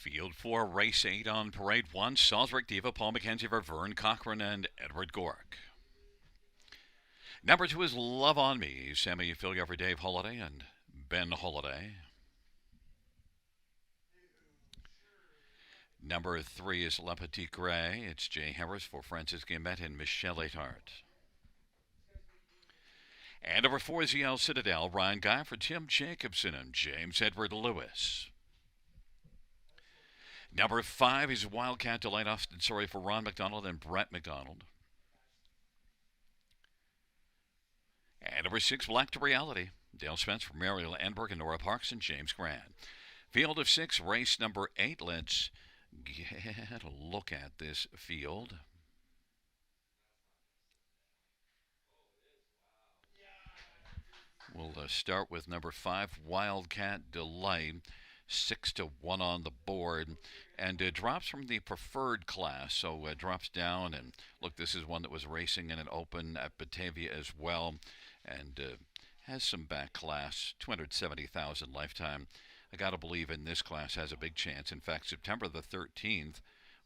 [SPEAKER 1] Field 4, Race 8 on Parade 1. Salisbury Diva, Paul McKenzie, Vern Cochran, and Edward Gork. Number 2 is Love on Me, Sammy Filger for Dave Holiday and Ben Holiday. Number 3 is La Petite Gray. It's Jay Harris for Francis Guillemette and Michelle Eithart. And number 4 is El Citadel, Ryan Guy for Tim Jacobson and James Edward Lewis. Number 5 is Wildcat Delight Austin, sorry, for Ron McDonald and Brett McDonald. And number 6, Black to Reality. Dale Spencer, Mariel Enberg, and Nora Parks, and James Grant. Field of 6, race number 8. Let's get a look at this field. We'll start with number 5, Wildcat Delight. 6-1 on the board, and drops from the preferred class, so drops down. And look, this is one that was racing in an open at Batavia as well, and has some back class, 270,000 lifetime. I got to believe in this class has a big chance. In fact, September the 13th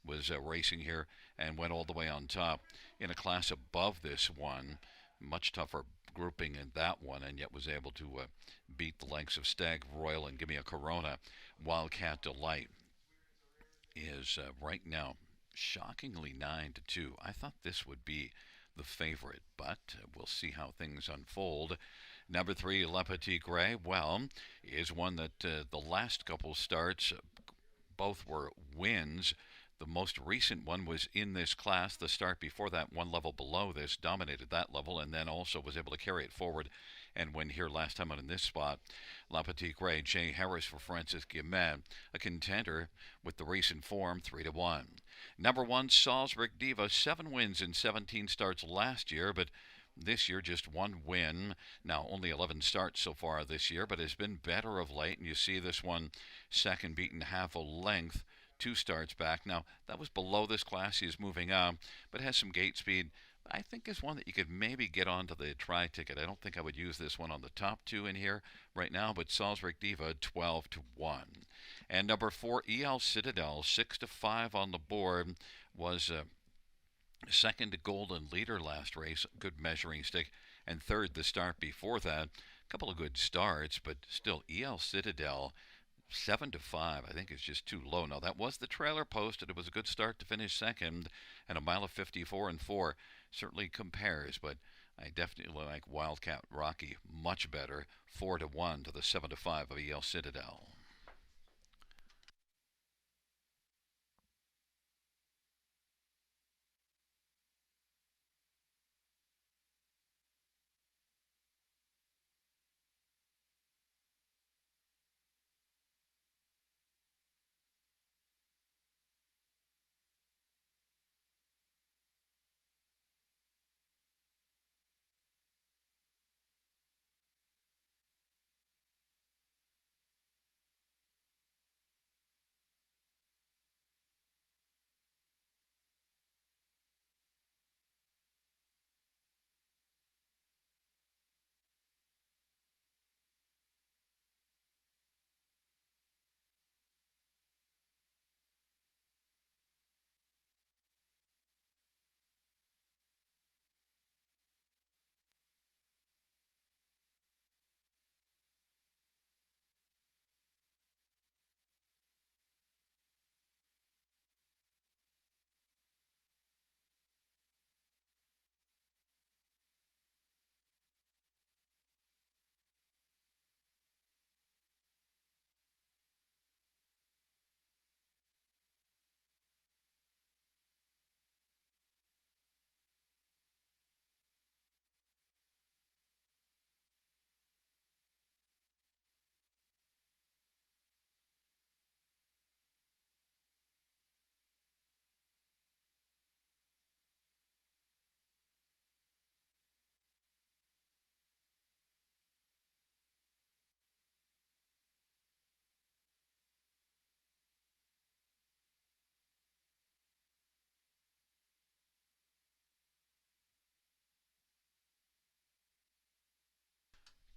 [SPEAKER 1] was racing here and went all the way on top in a class above this one. Much tougher grouping in that one, and yet was able to beat the likes of Stag Royal and Give Me a Corona. Wildcat Delight is right now shockingly 9-2. I thought this would be the favorite, but we'll see how things unfold. Number 3, Le Petit Gray, well, is one that the last couple starts, both were wins. The most recent one was in this class. The start before that, one level below this, dominated that level, and then also was able to carry it forward and win here last time out in this spot. La Petite Gray, Jay Harris for Francis Guillemette, a contender with the recent form, 3-1. Number 1, Salzburg Diva, 7 wins in 17 starts last year, but this year just 1 win. Now only 11 starts so far this year, but has been better of late, and you see this one second beaten half a length. 2 starts back. Now, that was below this class. He is moving up, but has some gate speed. I think is one that you could maybe get onto the try ticket. I don't think I would use this one on the top 2 in here right now, but Salzburg Diva, 12-1. And number 4, EL Citadel, 6-5 on the board, was second to Golden Leader last race, good measuring stick, and third the start before that. A couple of good starts, but still EL Citadel, 7-5, I think is just too low. Now, that was the trailer posted. It was a good start to finish second, and a mile of 54-4 certainly compares, but I definitely like Wildcat Rocky much better, 4-1 to the 7-5 of EL Citadel.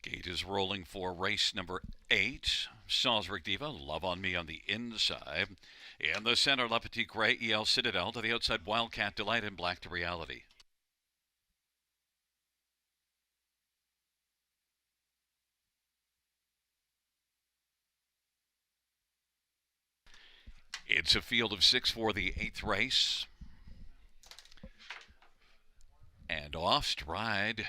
[SPEAKER 1] Gate is rolling for race number 8. Salzburg Diva, Love on Me on the inside. In the center, Le Petit Gray, EL Citadel. To the outside, Wildcat Delight, and Black to Reality. It's a field of 6 for the 8th race. And off stride,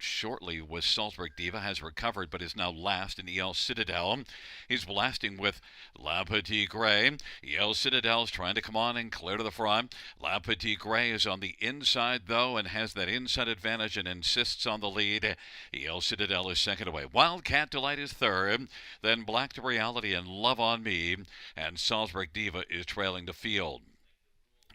[SPEAKER 1] shortly with Salzburg Diva, has recovered but is now last in EL Citadel. He's blasting with La Petite Gray. EL Citadel's trying to come on and clear to the front. La Petite Gray is on the inside, though, and has that inside advantage and insists on the lead. EL Citadel is second away. Wildcat Delight is third. Then Black to Reality and Love on Me. And Salzburg Diva is trailing the field.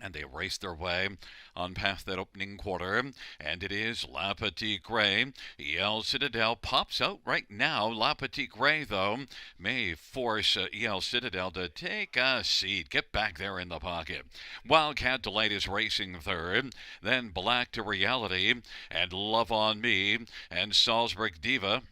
[SPEAKER 1] And they race their way on past that opening quarter, and it is La Petite Gray. EL Citadel pops out right now. La Petite Gray, though, may force EL Citadel to take a seat. Get back there in the pocket. Wildcat Delight is racing third. Then Black to Reality and Love on Me and Salzburg Diva.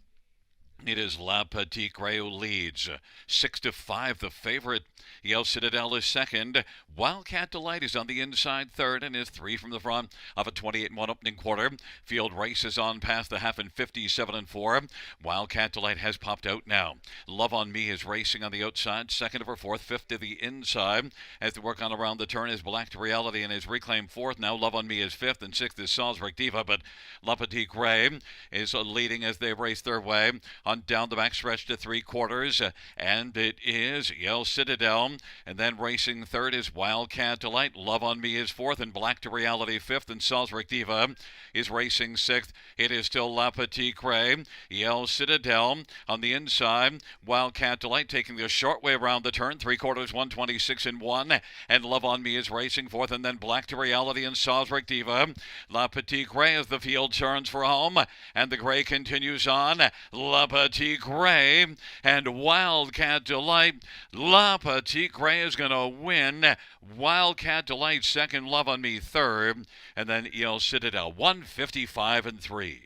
[SPEAKER 1] It is La Petite Gray who leads. 6-5, the favorite. EL Citadel is second. Wildcat Delight is on the inside third and is 3 from the front of a 28-1 opening quarter. Field races on past the half in 57-4. Wildcat Delight has popped out now. Love on Me is racing on the outside, second over fourth, fifth to the inside. As they work on around the turn is Black to Reality and is reclaimed fourth. Now Love on Me is fifth and sixth is Salzburg Diva, but La Petite Gray is leading as they race their way on down the backstretch to three quarters, and it is EL Citadel, and then racing third is Wildcat Delight. Love on Me is fourth, and Black to Reality fifth, and Salzburg Diva is racing sixth. It is still La Petite Gray. EL Citadel on the inside. Wildcat Delight taking the short way around the turn, three quarters, 126-1, and Love on Me is racing fourth, and then Black to Reality and Salzburg Diva. La Petite Gray as the field turns for home, and the Gray continues on. La Petite Gray and Wildcat Delight. La Petite Gray is going to win. Wildcat Delight second, Love on Me third, and then EL Citadel 155-3.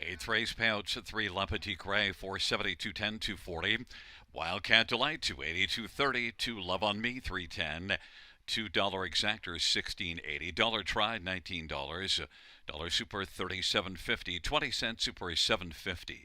[SPEAKER 1] Eighth race payouts at 3, La Petite Gray, 470, 210, 240. Wildcat Delight, 280, 230. 2 Love on Me, 310. $2 exactors, 16.80. Dollar try, $19. Dollar super, 37.50. 20-cent super is 7.50.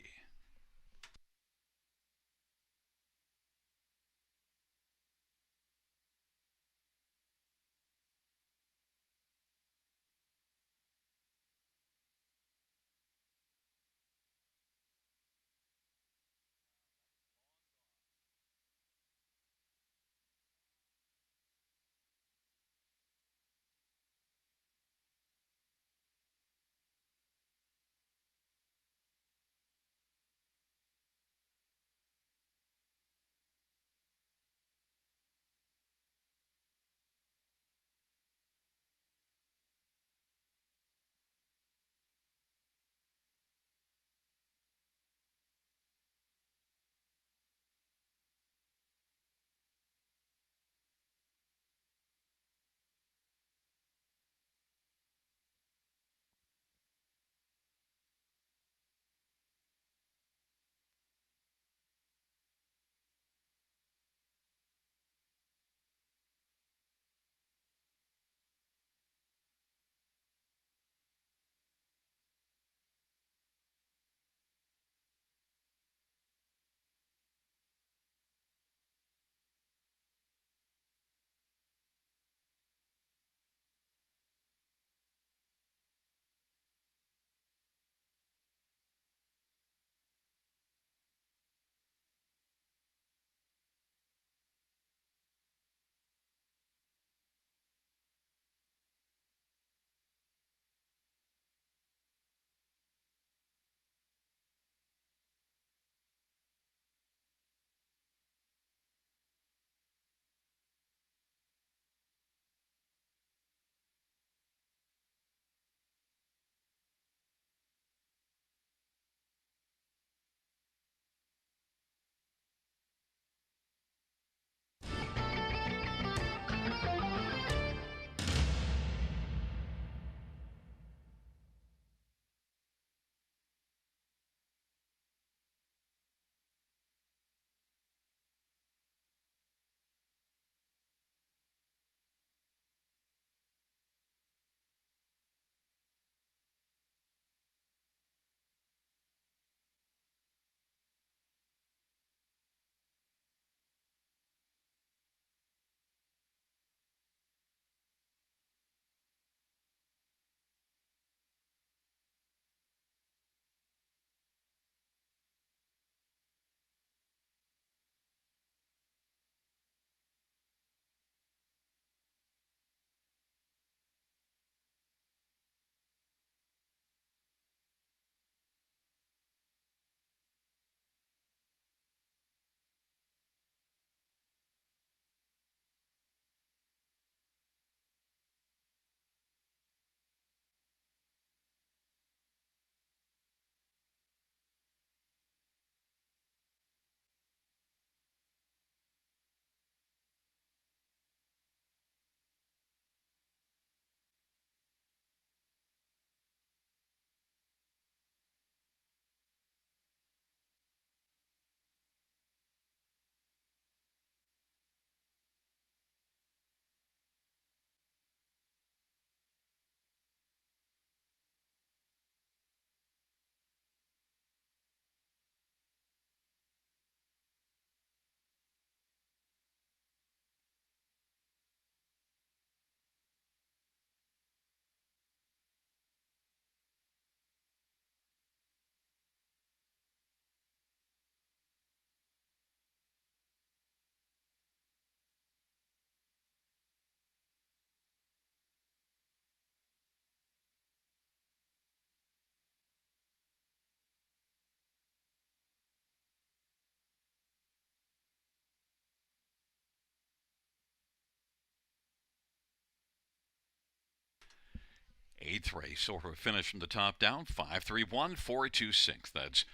[SPEAKER 1] eighth race. So we're finished from the top down. 531426. That's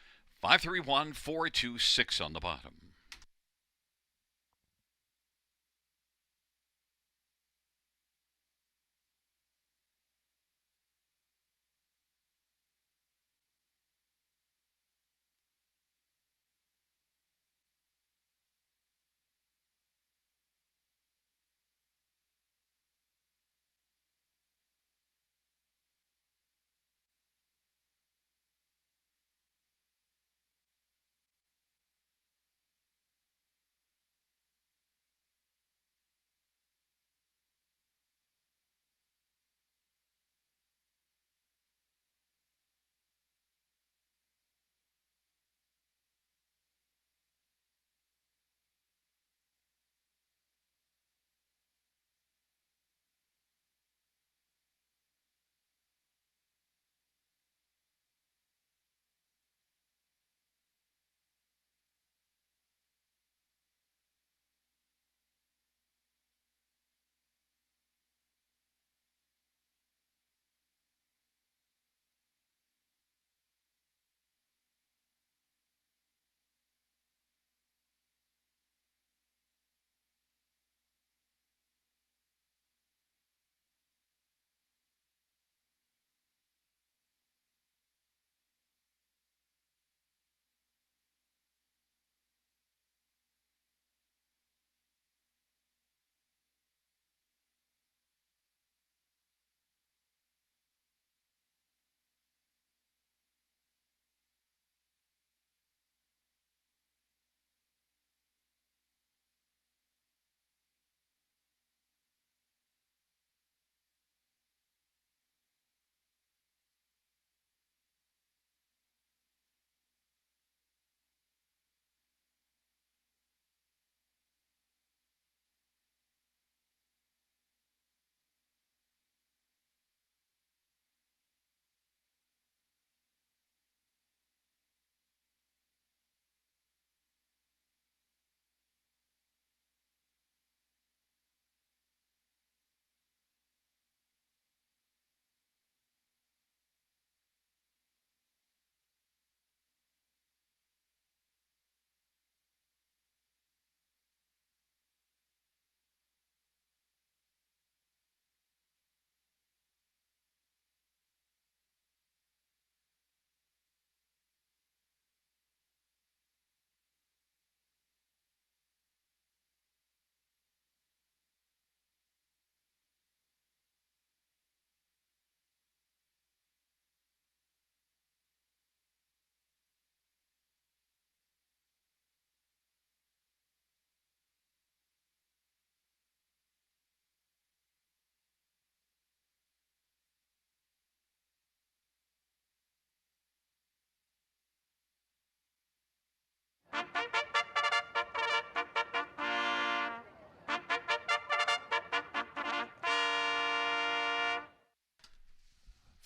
[SPEAKER 1] 531426 on the bottom.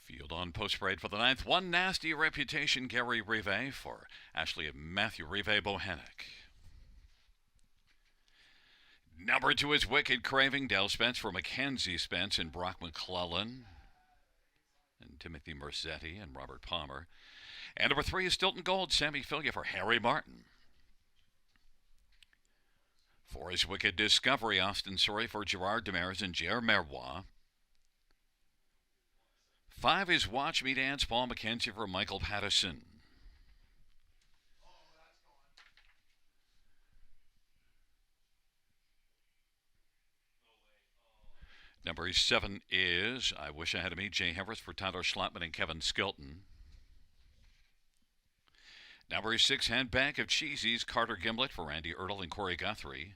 [SPEAKER 1] Field on post parade for the ninth. One nasty reputation, Gary Rive for Ashley and Matthew Rive Bohannock. Number 2 is Wicked Craving, Dale Spence for Mackenzie Spence and Brock McClellan. And Timothy Mercetti and Robert Palmer. And number 3 is Stilton Gold, Sammy Filia for Harry Martin. 4 is Wicked Discovery, Austin Surrey for Gerard Demers and Jer Merwa. 5 is Watch Me Dance, Paul McKenzie for Michael Pattison. Number 7 is I Wish I Had a Me, Jay Heverts for Tyler Schlotman and Kevin Skilton. Number 6, Handbag of Cheesies, Carter Gimlet for Randy Ertl and Corey Guthrie.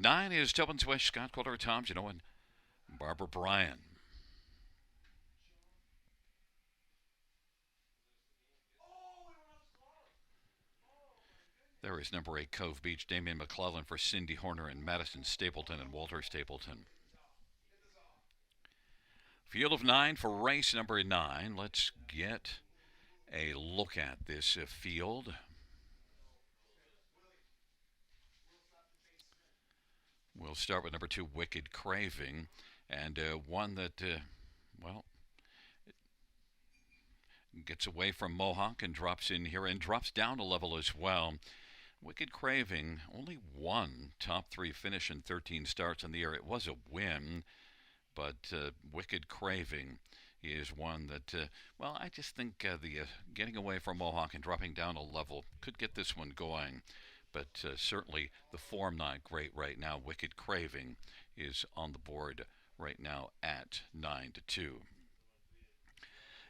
[SPEAKER 1] 9 is Tobin Swish, Scott Quiller, Tom Gino, and Barbara Bryan. There is number 8, Cove Beach, Damian McClellan for Cindy Horner and Madison Stapleton and Walter Stapleton. Field of 9 for race number 9. Let's get a look at this field. We'll start with number 2, Wicked Craving, and one that, well, gets away from Mohawk and drops in here and drops down a level as well. Wicked Craving, only one top 3 finish in 13 starts on the year. It was a win, but Wicked Craving is one that, well, I just think the getting away from Mohawk and dropping down a level could get this one going. But certainly the form not great right now. Wicked Craving is on the board right now at 9-2.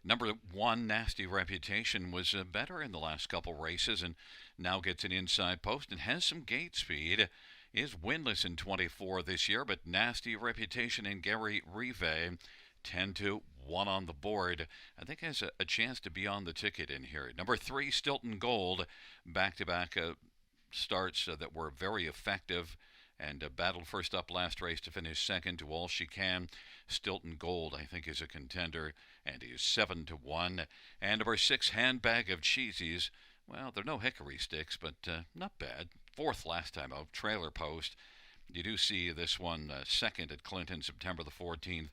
[SPEAKER 1] Number 1, Nasty Reputation, was better in the last couple races and now gets an inside post and has some gate speed. Is winless in 24 this year, but Nasty Reputation and Gary Rive 10-1 on the board. I think has a chance to be on the ticket in here. Number 3, Stilton Gold, back-to-back starts that were very effective and battled first up last race to finish second to All She Can. Stilton Gold, I think, is a contender, and he is 7-1. And number 6, Handbag of Cheesies. Well, they're no hickory sticks, but not bad. 4th last time out, trailer post. You do see this one second at Clinton, September the 14th.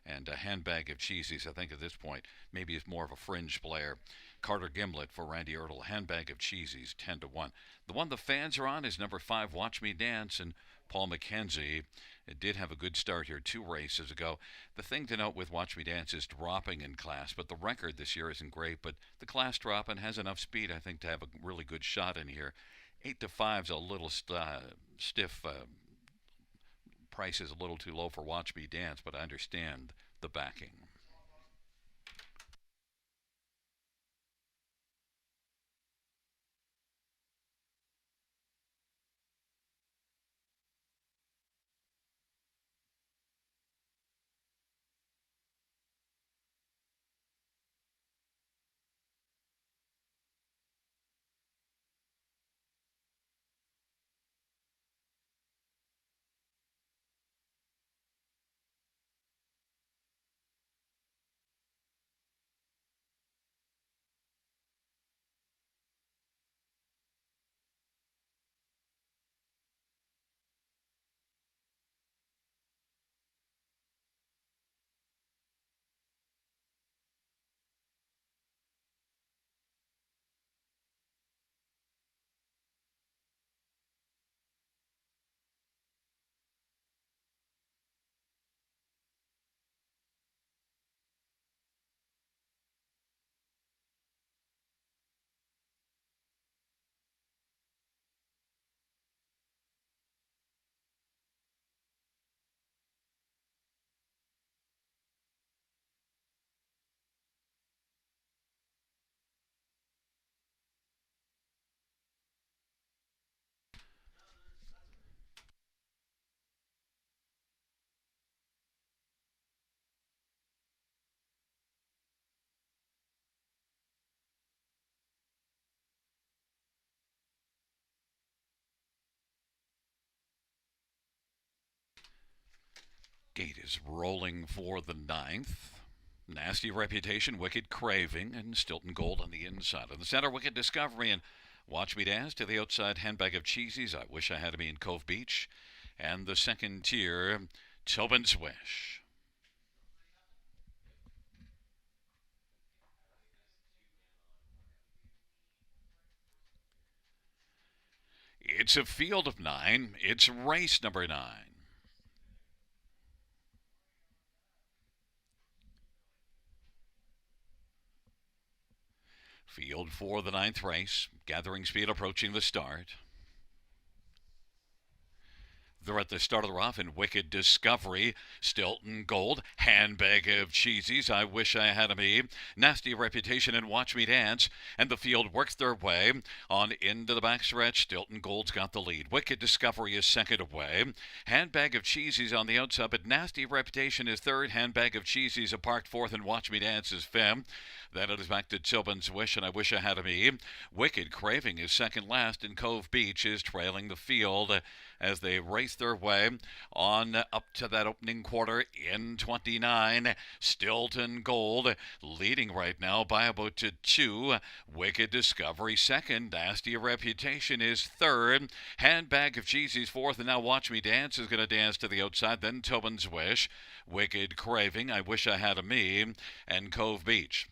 [SPEAKER 1] And a Handbag of Cheesies, I think at this point, maybe is more of a fringe player. Carter Gimlet for Randy Ertl. Handbag of Cheesies, 10-1. The one the fans are on is number 5, Watch Me Dance, and Paul McKenzie. It did have a good start here 2 races ago. The thing to note with Watch Me Dance is dropping in class, but the record this year isn't great. But the class drop and has enough speed, I think, to have a really good shot in here. 8-5 is a little stiff. Price is a little too low for Watch Me Dance, but I understand the backing. Gate is rolling for the 9th. Nasty Reputation, Wicked Craving, and Stilton Gold on the inside. On the center, Wicked Discovery and Watch Me Dance. To the outside, Handbag of Cheesies. I Wish I Had Me in Cove Beach. And the second tier, Tobin's Wish. It's a field of 9. It's race number 9. Field for the 9th race. Gathering speed approaching the start. They're at the start of the rough in Wicked Discovery, Stilton Gold, Handbag of Cheesies, I Wish I Had Me, Nasty Reputation, and Watch Me Dance. And the field works their way on into the backstretch. Stilton Gold's got the lead. Wicked Discovery is second away. Handbag of Cheesies on the outside, but Nasty Reputation is third. Handbag of Cheesies a parked fourth, and Watch Me Dance is fifth. Then it is back to Tobin's Wish and I Wish I Had Me. Wicked Craving is second last, and Cove Beach is trailing the field. as they race their way on up to that opening quarter in 29. Stilton Gold leading right now by about 2. Wicked Discovery second. Nasty Reputation is third. Handbag of Cheesy's fourth. And now Watch Me Dance is going to dance to the outside. Then Tobin's Wish. Wicked Craving. I Wish I Had a Me. And Cove Beach.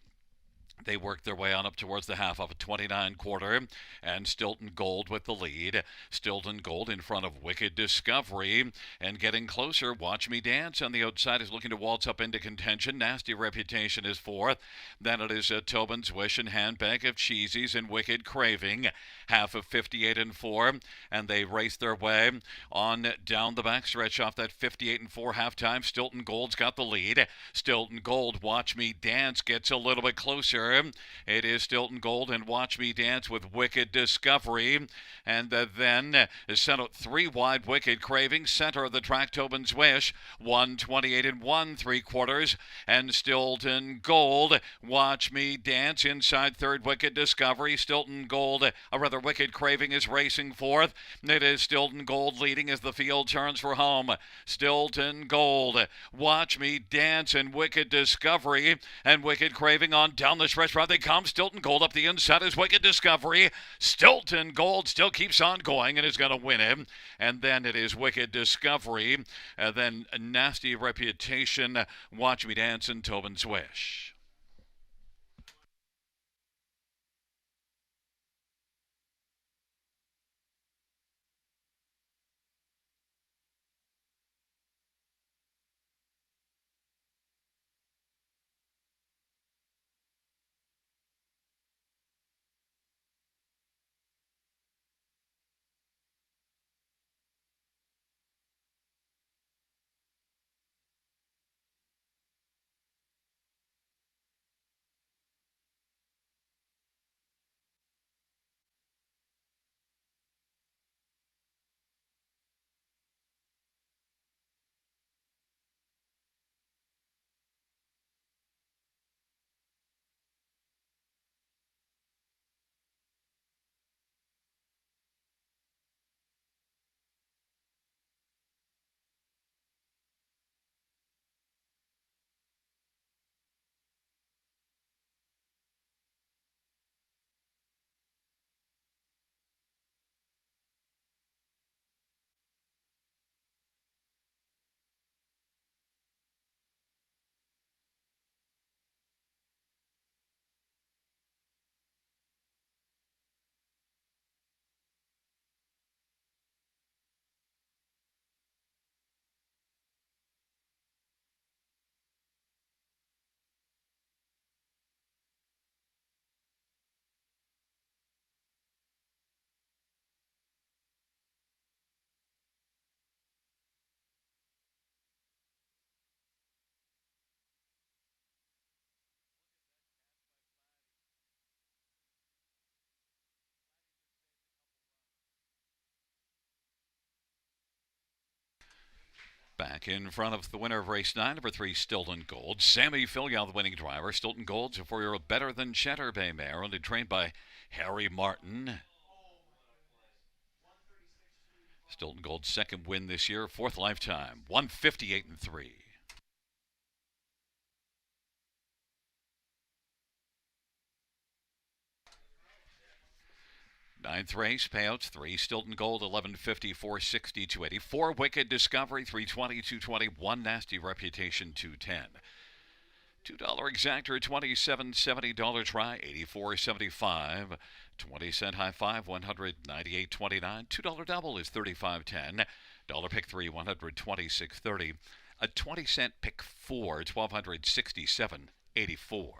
[SPEAKER 1] They work their way on up towards the half of a 29 quarter, and Stilton Gold with the lead. Stilton Gold in front of Wicked Discovery, and getting closer. Watch Me Dance on the outside is looking to waltz up into contention. Nasty Reputation is fourth. Then it is Tobin's Wish and Handbag of Cheesies and Wicked Craving. Half of 58 and 4, and they race their way on down the backstretch off that 58 and 4 halftime. Stilton Gold's got the lead. Stilton Gold, Watch Me Dance gets a little bit closer. It is Stilton Gold and Watch Me Dance with Wicked Discovery. And then sent out 3 wide. Wicked Craving, center of the track, Tobin's Wish, 128 and 1 3/4. And Stilton Gold, Watch Me Dance inside third. Wicked Discovery. Stilton Gold, rather Wicked Craving is racing fourth. It is Stilton Gold leading as the field turns for home. Stilton Gold, Watch Me Dance, and Wicked Discovery. And Wicked Craving on down the stretch. Round they come. Stilton Gold up the inside is Wicked Discovery. Stilton Gold still keeps on going and is going to win him. And then it is Wicked Discovery. Then Nasty Reputation, Watch Me Dance, and Tobin's Wish. Back in front of the winner of race 9, number 3, Stilton Gold. Sammy Filial, the winning driver. Stilton Gold's a 4-year-old better than Cheddar Bay mare, only trained by Harry Martin. Stilton Gold's second win this year, 4th lifetime, 158 and 3. Ninth race, payouts 3, Stilton Gold, 1150, 460, 280. 4, Wicked Discovery, 320, 220. 1, Nasty Reputation, 210. $2 exactor, $27.70 try, $84.75. 20-cent high five, $198.29. $2 double is $35.10. Dollar pick 3, $126.30. A 20-cent pick 4, $1,267.84.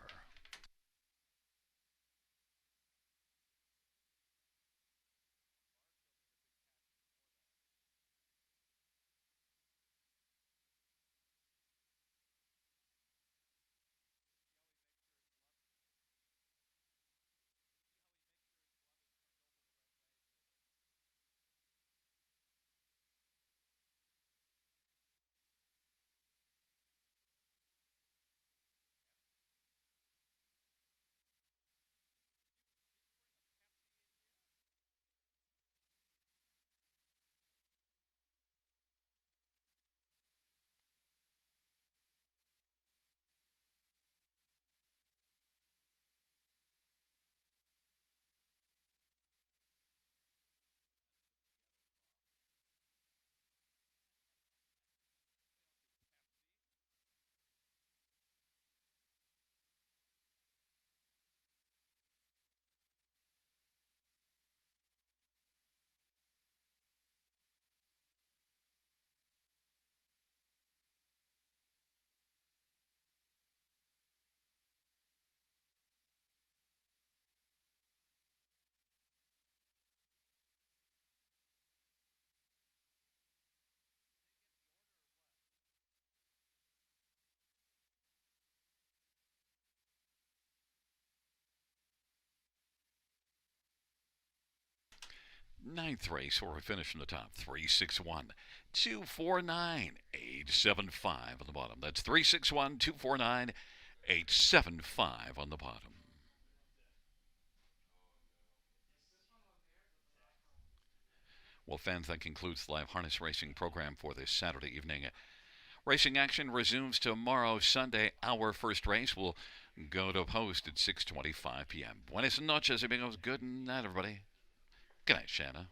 [SPEAKER 1] Ninth race, where we finish from the top. 361 249 875 on the bottom. That's 361 249 875 on the bottom. Well, fans, that concludes the live harness racing program for this Saturday evening. Racing action resumes tomorrow, Sunday. Our first race will go to post at 6:25 p.m. Buenas noches, amigos. Good night, everybody. Good night, Shanna.